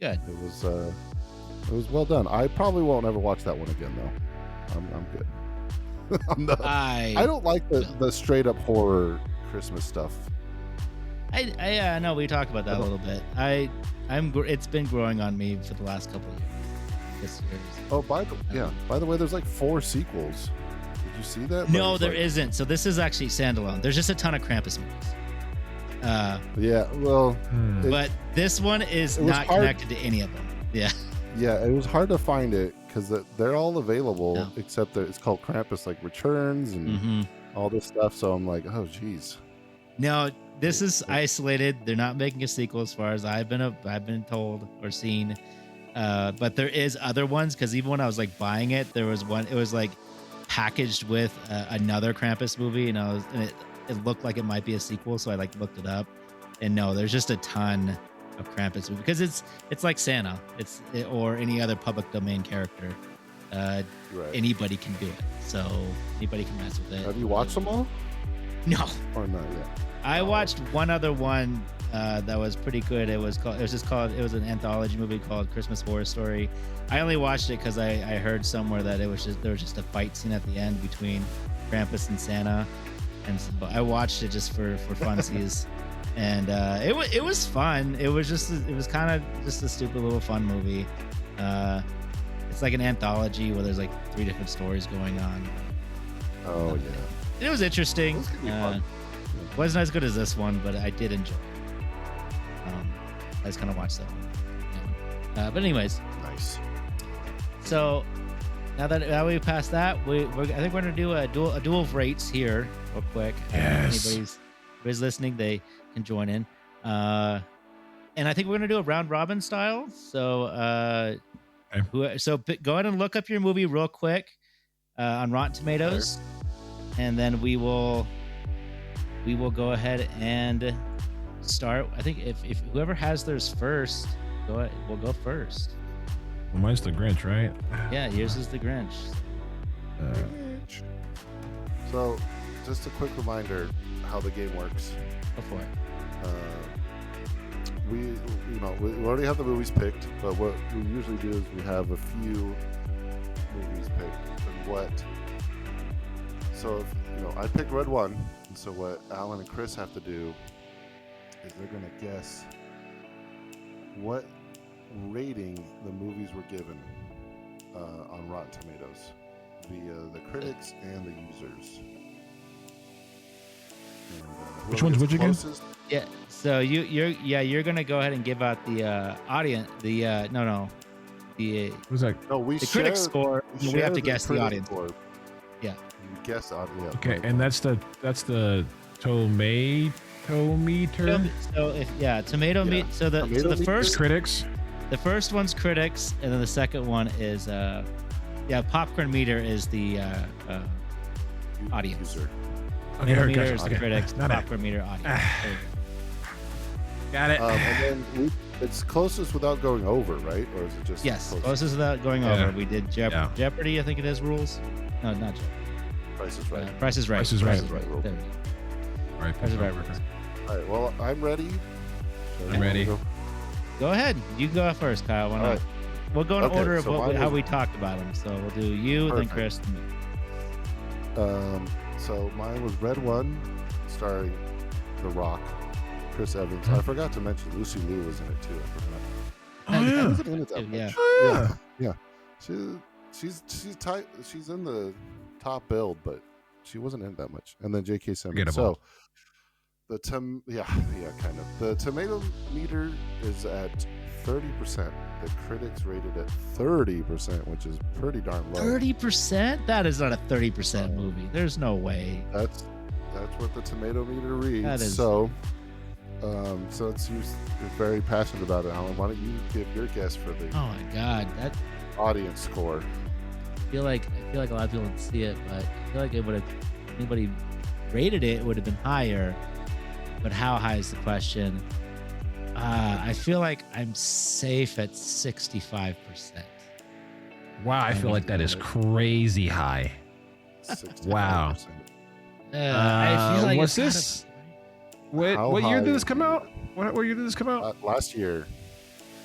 Good. it was well done. I probably won't ever watch that one again, though. I'm good. I don't like the straight up horror Christmas stuff. I know we talked about that a little bit. It's been growing on me for the last couple of years. This year. Oh, by the way, there's like 4 sequels. Did you see that? No, Like, there isn't. So this is actually standalone. There's just a ton of Krampus movies. Yeah, well, But this one is it was not hard- connected to any of them. Yeah. yeah, it was hard to find it because they're all available, No. except that it's called Krampus like Returns and Mm-hmm. all this stuff. So I'm like, oh, geez. No, this is isolated. They're not making a sequel, as far as I've been told or seen. But there is other ones, because even when I was like buying it, there was one. It was like packaged with another Krampus movie, and it looked like it might be a sequel, so I like looked it up, and no, there's just a ton of Krampus movies because it's like Santa, or any other public domain character. Right. Anybody can do it, so anybody can mess with it. Have you watched them all? No, Or not yet? I watched one other one that was pretty good. It was an anthology movie called Christmas Horror Story. I only watched it because I heard somewhere that there was just a fight scene at the end between Krampus and Santa, and so I watched it just for funsies, and it was fun. It was kind of just a stupid little fun movie. It's like an anthology where there's like 3 different stories going on. Oh yeah. It was interesting. This could be fun. Wasn't as good as this one, but I did enjoy it. I just kind of watched that one. Yeah. But anyways, Nice. so now that we passed that, I think we're gonna do a duel of rates here real quick. Yes. Anybody's listening, they can join in. And I think we're gonna do a round robin style. So go ahead and look up your movie real quick on Rotten Tomatoes, and then we will go ahead and start. I think if whoever has theirs first, we'll go first. Well, mine's the Grinch, right? Yeah, yours is the Grinch. So, just a quick reminder how the game works. Go for it. We already have the movies picked, but what we usually do is we have a few movies picked. So if I picked Red One, and so what Alan and Chris have to do is they're gonna guess what rating the movies were given on Rotten Tomatoes via the critics and the users. And, Which one's which again? Yeah. So you're gonna go ahead and give out the audience the Who's that? No, we the critic score. We have to guess the audience. Score. Yeah. You guess the audience. Okay, right. and that's the tomato meter. Tomato meat. So the Tomato the meter? first Critics. the first one's critics, and then the second one is popcorn meter is the audience. User. Okay, Tomato gotcha. meter is the Okay. critics. Not it. Popcorn meter audience. There you go. Got it. And then it's closest without going over, right? Or is it just Yes, closest without going over. We did Yeah. Jeopardy. I think it is rules. No, not Jeopardy. Price is right. Price is right. Price is Right. There we go. All right, Price is right. All right. Well, I'm ready. I'm ready. Go ahead. You go first, Kyle. Why not? All right. We'll go in Okay, order of so mine how was- we talked about them. So we'll do you, Perfect. then Chris, then me. So mine was Red One, starring The Rock, Chris Evans. I forgot to mention Lucy Liu was in it too. I forgot. Oh She yeah. wasn't in it that much. Yeah. Oh yeah. She's tight. She's in the top build, but she wasn't in it that much. And then J.K. Simmons. Forgettable. So kind of. The tomato meter is at 30%. The critics rated at 30%, which is pretty darn low. 30%? That is not a 30% movie. There's no way. That's what the tomato meter reads. That is- So, since you're very passionate about it, Alan, why don't you give your guess for the Oh my God, that audience score? I feel like a lot of people didn't see it, but I feel like it would have anybody rated it would have been higher. But how high is the question? I feel like I'm safe at 65%. Wow, I feel like that is crazy high. 65%. Wow. I feel like what's it's this? What How year high did this is come it? out? What year did this come out? Last year.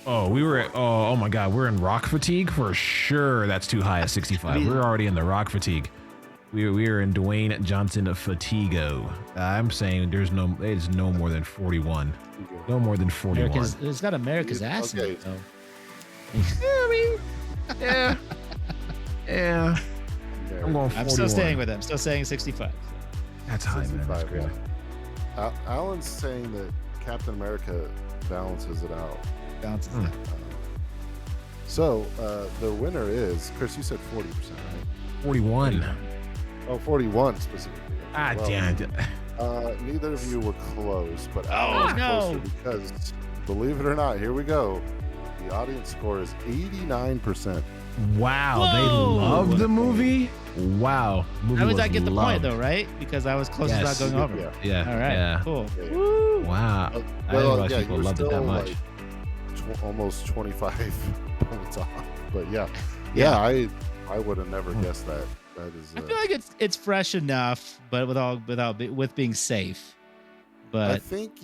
Oh, we were at, oh my God, we're in rock fatigue for sure. That's too high at 65. We're already in the rock fatigue. We are in Dwayne Johnson Fatigo. I'm saying it's no more than 41. No more than 41. It's got America's ass in Okay. it, though. Yeah. Yeah. I'm going 41. I'm still staying with it. I'm still saying 65. That's high, man. That's 65, crazy. yeah. Alan's saying that Captain America balances it out. Bounces Hmm. it. So the winner is, Chris, you said 40%, right? 41. Oh, 41 specifically. Ah, Well, damn it. Neither of you were close, but Oh, Alan's no. closer because, believe it or not, here we go. The audience score is 89%. Wow, they Whoa! loved the movie. Wow, movie How was did I get the point loved. though, right? Because I was closest Yes. without going over. Yeah. Yeah, All right. yeah. Cool. Yeah. Woo! Wow, I Well, didn't realize yeah, people you were loved it that still, much. like, almost 25 points off. But yeah, Yeah. I would have never guessed that. That is. I feel like it's fresh enough, but with being safe. I But think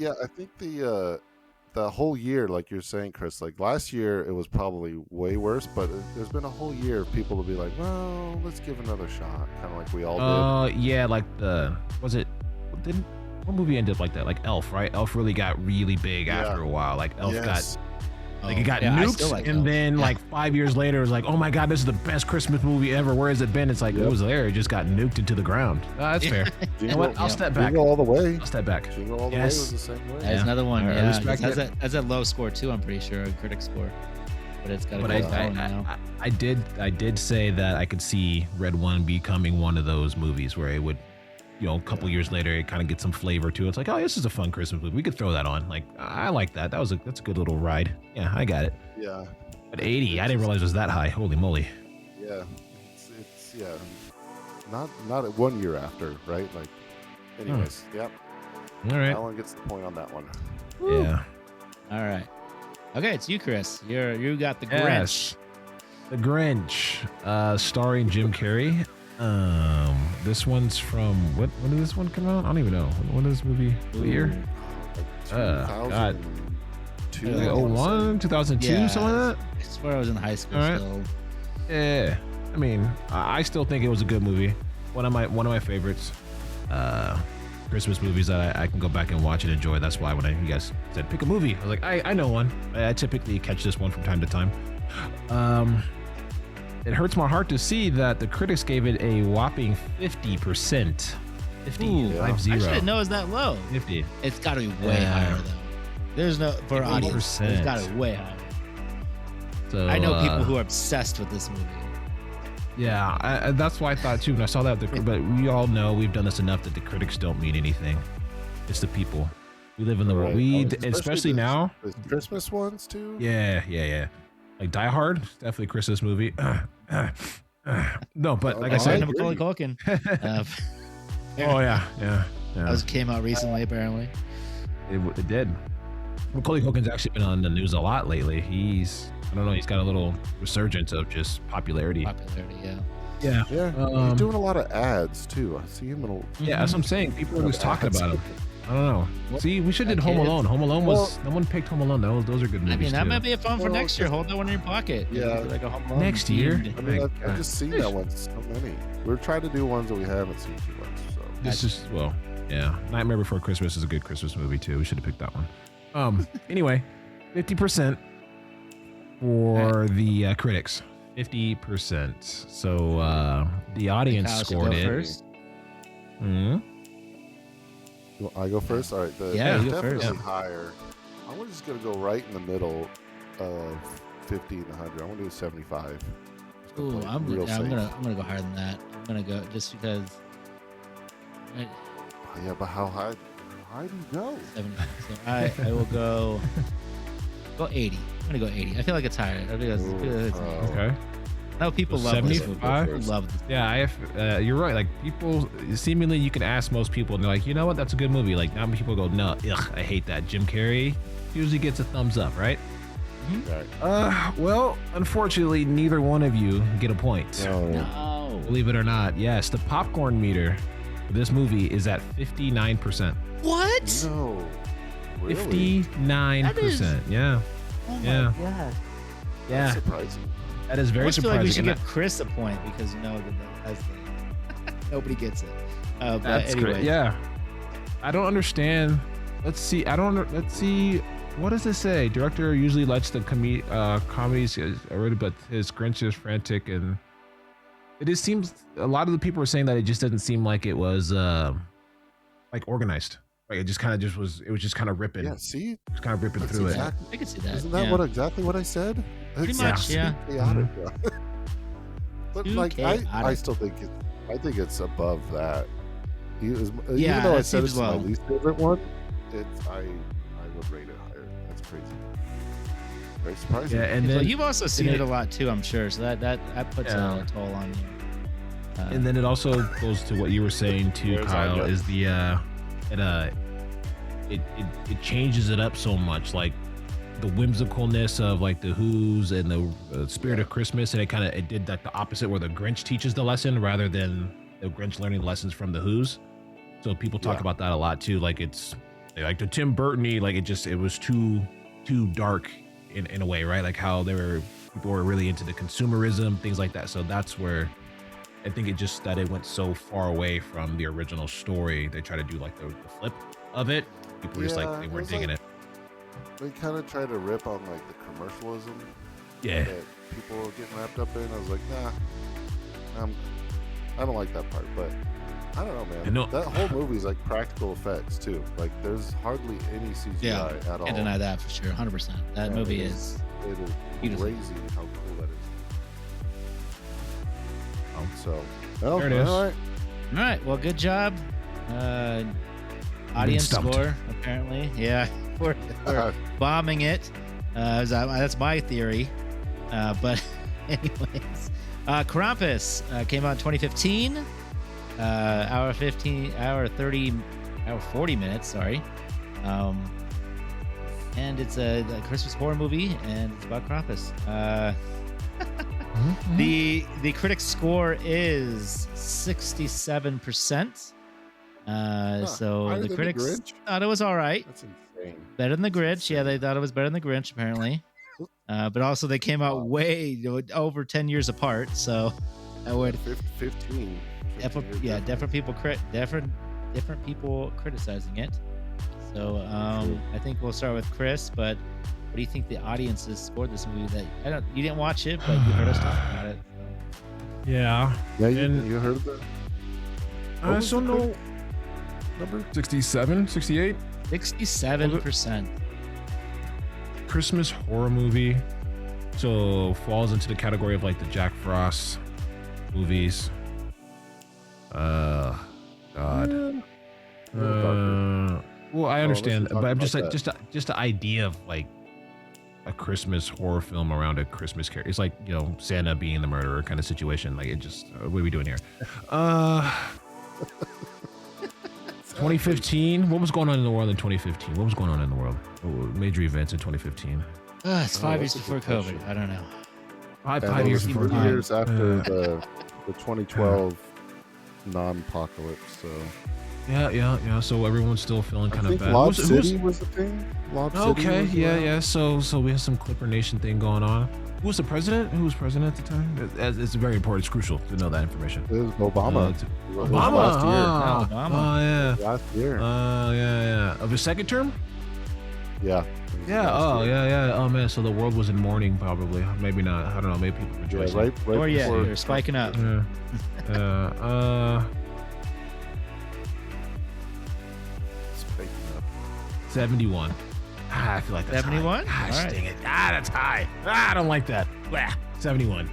the whole year, like you're saying, Chris, like last year it was probably way worse, but there's been a whole year of people to be like, well, let's give another shot, kind of like we all did. Yeah, like what movie ended up like that? Like Elf, right? Elf really got really big Yeah. after a while. Like Elf Yes. it got yeah, I nuked, still like and Elf. then Yeah. like 5 years later, it was like, oh my god, this is the best Christmas movie ever. Where has it been? It's like Yep. it was there, it just got nuked into the ground. That's fair. You know what? I'll step back. Jingle all the way. I'll step back. Jingle all the Yes. way was the same way. There's another one. I Yeah, respect it it. has a low score too. I'm pretty sure a critic score, but it's got a But good tone now. I did say that I could see Red One becoming one of those movies where it would, a couple years later, it kind of get some flavor to it. It's like, oh, this is a fun Christmas movie. We could throw that on. Like, I like that. That's a good little ride. Yeah, I got it. Yeah. But 80, I didn't realize it was that high. Holy moly. Yeah. It's not at 1 year after, right? Like, anyways, yep. All right. Alan gets the point on that one. Yeah. All right. Okay, it's you, Chris. You got the Grinch. Yes. The Grinch, starring Jim Carrey. This one's from when did this one come out? I don't even know. When did this movie? What year? God. 2002. Like 01, 2002, Yeah. something like that. I swear I was in high school All right. still. Yeah. I mean, I still think it was a good movie. One of my favorites. Christmas movies that I can go back and watch and enjoy. That's why when you guys said pick a movie, I was like, I know one. I typically catch this one from time to time. It hurts my heart to see that the critics gave it a whopping 50%. 50. Ooh, Yeah. I 50. didn't know it was that low. 50. It's got to be way Yeah. higher though. There's no for audience. It's 80%. got to be way higher. So I know people who are obsessed with this movie. Yeah, that's why I thought too when I saw that. But we all know we've done this enough that the critics don't mean anything. It's the people. We live in the world. Right. Especially now. The Christmas ones too. Yeah. Like Die Hard, definitely a Christmas movie. No, but like I I said, According to Macaulay Culkin. oh yeah. That came out recently, apparently. It did. Macaulay Culkin's actually been on the news a lot lately. He's got a little resurgence of just popularity. Yeah. Yeah. Yeah. He's doing a lot of ads too. I see him in a Yeah, that's what I'm saying. People are just talking ads. about him. I don't know. See, we should did Home Okay, Alone. Home Alone was no one picked Home Alone. Those are good movies I mean, that too. might be a fun for Well, next year. Hold that one in your pocket. Yeah. Like a Home Alone Next year? themed- I mean, I've just seen that one so many. We're trying to do ones that we haven't seen too much. So This is yeah. Nightmare Before Christmas is a good Christmas movie too. We should have picked that one. Anyway, 50% for the critics. 50%. So the audience Kyle should scored go it. first. Mhm. I go first. All right. Yeah, you go definitely first. higher. I'm just gonna go right in the middle of 50 and 100. I'm gonna do 75. Just Ooh, play it I'm real safe. gonna go higher than that. I'm gonna go just because. Yeah, but how high? How high do you go? 70. So I will go 80. I'm gonna go 80. I feel like it's higher. I think that's Okay. no, people So love this movie. 75? People love this. Yeah, you're right. Like people, seemingly you can ask most people, and they're like, you know what, that's a good movie. Like now people go, no, ugh, I hate that. Jim Carrey usually gets a thumbs up, right? Right. Well, unfortunately, neither one of you get a point. No. No. Believe it or not, yes, the popcorn meter for this movie is at 59%. What? No. Really? 59%. Yeah, Oh my Yeah. god. That's yeah, surprising. that is I very almost feel like we should surprising. give Chris a point because that's nobody gets it. But That's anyway, great. Yeah, I don't understand. Let's see. Let's see. What does it say? Director usually lets the comedies already, but his Grinch is frantic, and it just seems a lot of the people are saying that it just doesn't seem like it was like organized. Like it just kind of was. It was just kind of ripping. Yeah. See, Just kind of ripping That's through exact- I can see that. isn't that yeah. what exactly what I said? Pretty It's much, yeah. chaotic, yeah. But Too like, I chaotic. still think I think it's above that. Even Yeah, though I it said seems it's my low. least favorite one, I would rate it higher. That's crazy. very surprising. Yeah, and Well, then you've also seen and it a lot too, I'm sure. So that puts Yeah. a toll on you. and then it also goes to what you were saying too, Where's Kyle, Anya? is it changes it up so much, like the whimsicalness of like the Who's and the spirit of Christmas, and it did like the opposite, where the Grinch teaches the lesson rather than the Grinch learning lessons from the Who's. So people talk Yeah. about that a lot too. Like it's like the Tim Burton-y, like it was too dark in a way, right? Like how people were really into the consumerism, things like that. So that's where I think it went so far away from the original story. They try to do like the flip of it. People were just like, Yeah, they it weren't was digging like- it. They kind of try to rip on like the commercialism Yeah. that people are getting wrapped up in. I was like, nah, I don't like that part. But I don't know, man. I know- That whole movie is like practical effects too. Like there's hardly any CGI at all. Can't deny that for sure. 100%. That Yeah, movie it is It is beautiful. crazy how cool that is. So, There it is. all right. all right. Well, good job. Audience stumped. score apparently. Yeah, we're bombing it. That's my theory. But anyways, Krampus came out in 2015. Hour 40 minutes. Sorry. And it's a Christmas horror movie, and it's about Krampus. The critic score is 67%. So higher the than critics Grinch? thought it was all right. That's insane. Better than the Grinch. Yeah, they thought it was better than the Grinch, apparently. But also they came out way over 10 years apart. So I would 15. different people criticizing it. So I think we'll start with Chris. But what do you think the audiences scored this movie? You didn't watch it, but you heard us talk about it. Yeah. Yeah, And- you heard of that? I What was also the know number? 67, 68. 67%. Christmas horror movie. So falls into the category of like the Jack Frost movies. God. Well, I understand, let's talk but I'm just about like just the idea of like a Christmas horror film around a Christmas character. It's like, you know, Santa being the murderer kind of situation. Like it just, what are we doing here? 2015. What was going on in the world in 2015? What was going on in the world? What were major events in 2015 It's 5 years that's a before good question. COVID. I don't know. five And it years was before 3 time. years after the 2012 non-apocalypse. So Yeah. So everyone's still feeling I kind of think bad. Lob Who's- City was the thing. Lob City Okay, was yeah, around. yeah. So we have some Clipper Nation thing going on. Who was the president? Who was president at the time? It's very important. It's crucial to know that information. It was Obama. It was Obama. last year. Ah, Obama. Oh yeah. Last year. Yeah. Of his second term? Yeah. It was Yeah. last Oh year. yeah. Oh man. So the world was in mourning, probably. Maybe not. I don't know. Maybe people Yeah, rejoicing. right Or yeah, before they're spiking up. Yeah. spiking up. 71. I feel like that's 71? High. Gosh, All right. dang it. That's high. I don't like that. Blah. 71.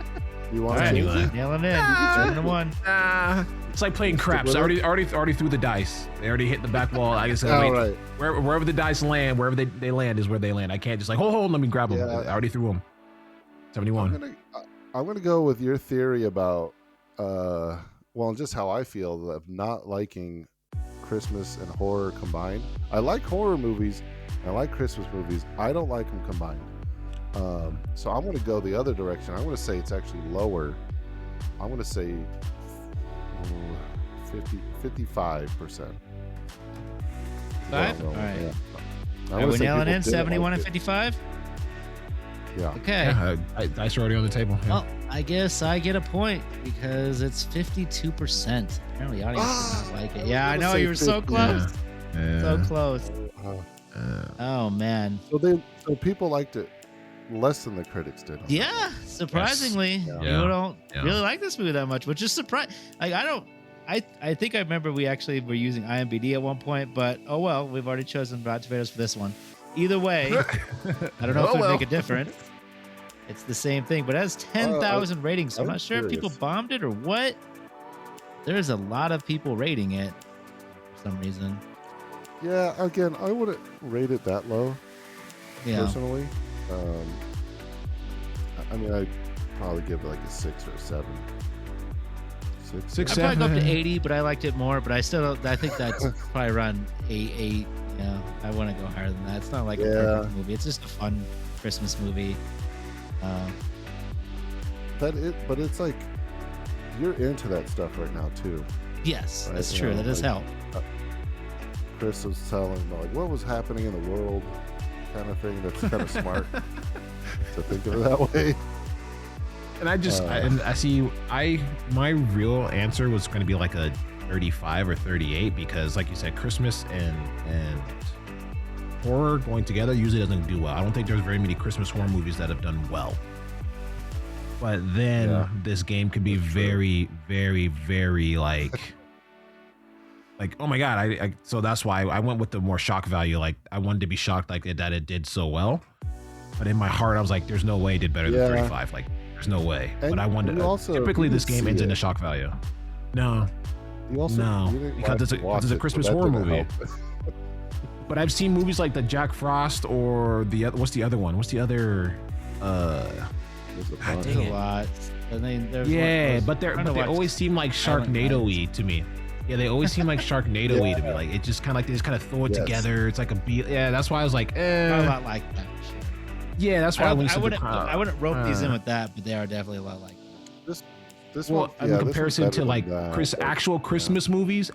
You All want right, to Anyway. change it? nailing in. 7-1. It's like playing craps. with I it? already threw the dice. They already hit the back wall. I just said, All wait, right. wherever the dice land, wherever they land is where they land. I can't just like, hold, let me grab them. Yeah. I already threw them. 71. I'm gonna go with your theory about just how I feel of not liking Christmas and horror combined. I like horror movies. I like Christmas movies. I don't like them combined. So I'm gonna go the other direction. I'm gonna say it's actually lower. I'm gonna say 55%. Five? All right. Yeah. All right, we're nailing in 71 and 55. Yeah. Okay. Yeah, dice are already on the table. Yeah. Well, I guess I get a point because it's 52%. Apparently, the audience did not like it. Yeah, I know you were so close. Yeah. So close. Uh, Oh man. so people liked it less than the critics did. Yeah, surprisingly, Yes. people Yeah. don't Yeah. really like this movie that much, which is surprising. Like I think I remember we actually were using IMDb at one point, but oh well, we've already chosen Rotten Tomatoes for this one. Either way, I don't know if it would make a difference. It's the same thing, but it has 10,000 ratings, so I'm I'm not sure if people curious. bombed it or what. There's a lot of people rating it for some reason. Yeah, again, I wouldn't rate it that low Yeah. personally. I mean, I'd probably give it like a 6 or a 7. 6. I'd probably go up to 80, but I liked it more. But I still don't. I think that's probably around 8. Yeah, I want to go higher than that. It's not like a perfect movie. It's just a fun Christmas movie. But it's like you're into that stuff right now too. Yes, right? that's true. That does help. Chris was telling like what was happening in the world, kind of thing. That's kind of smart to think of it that way. And my real answer was going to be like a 35 or 38 because, like you said, Christmas and horror going together usually doesn't do well. I don't think there's very many Christmas horror movies that have done well. But then this game could be very, very, very like oh my god! So that's why I went with the more shock value. Like I wanted to be shocked like that it did so well. But in my heart, I was like, "There's no way it did better than 35." Like, there's no way. And but I wanted. Typically, this game ends in a shock value. No, because it's a Christmas horror movie. But I've seen movies like the Jack Frost or what's the other one? What's the other? There's a lot. But they always seem like Sharknado-y to me. Yeah, they always seem like Sharknado-y to me. Like it just kind of like they just kind of throw it together. It's like a beat. Yeah, that's why I was like, a lot like that. Sure. Yeah, that's why I wouldn't rope these in with that, but they are definitely a lot like that. This well, one, in comparison to like actual Christmas movies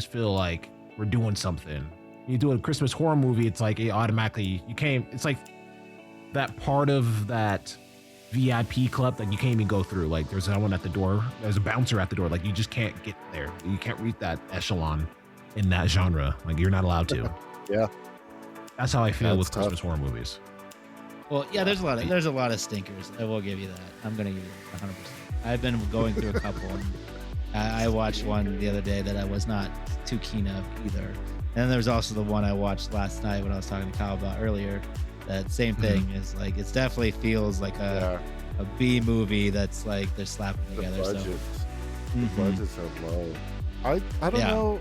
feel like we're doing something. You do a Christmas horror movie, it's like it automatically it's like that part of that VIP club that you can't even go through. Like there's someone at the door, there's a bouncer at the door. Like you just can't get there. You can't reach that echelon in that genre. Like you're not allowed to. Yeah, that's how I feel with Christmas horror movies. Well, yeah, there's a lot of stinkers. I will give you that. I'm gonna give you 100%. I've been going through a couple, and I watched one the other day that I was not too keen of either. And then there's also the one I watched last night when I was talking to Kyle about earlier. That same thing is like it definitely feels like a B movie that's like they're slapping together. The budgets are low. I don't know.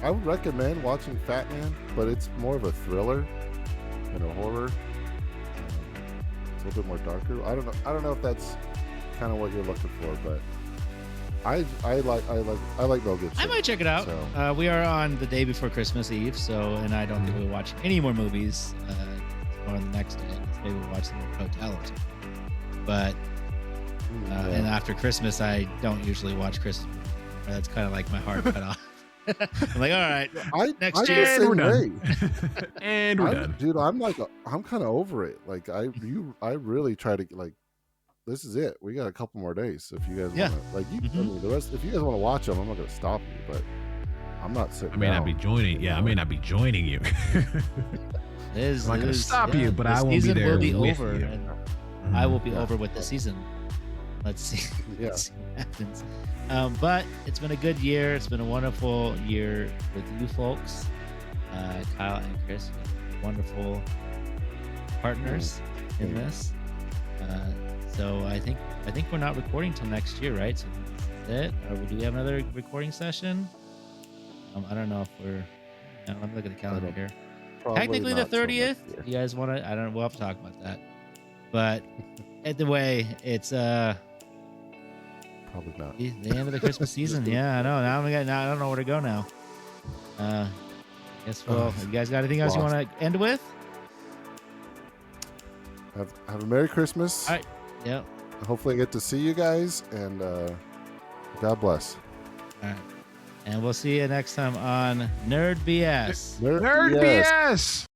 I would recommend watching Fat Man, but it's more of a thriller than a horror. It's a little bit more darker. I don't know if that's kind of what you're looking for, but I like Mel Gibson. I might check it out. So. We are on the day before Christmas Eve, and I don't think we'll watch any more movies on the next day. Maybe we'll watch them at the hotel or something. But and after Christmas, I don't usually watch Christmas movies. That's kind of like my heart cut off. I'm like, all right, next year we're done. And we're done. Dude, I'm kind of over it. Like I really try to like. This is it. We got a couple more days. If you guys want to, like, I mean, the rest. If you guys want to watch them, I'm not going to stop you. But I'm not sitting. I may not be joining. Yeah, I may not be joining you. I'm not going to stop you, but I won't be there. The season will be over, you. and I will be over with the season. Let's see. Let's see what happens. But it's been a good year. It's been a wonderful year with you folks, Kyle and Chris. Wonderful partners in this. So I think we're not recording till next year, right? So that's it. Or do we have another recording session? I don't know if we're. Let me look at the calendar here. Technically the 30th. You guys want to? I don't know. We'll have to talk about that. But either way, it's probably not the end of the Christmas season. Yeah, I know. Now I don't know where to go now. Guess you guys got anything else you want to end with? Have a Merry Christmas. All right. Yep. Hopefully I get to see you guys, and God bless. All right. And we'll see you next time on Nerd BS. Nerd BS.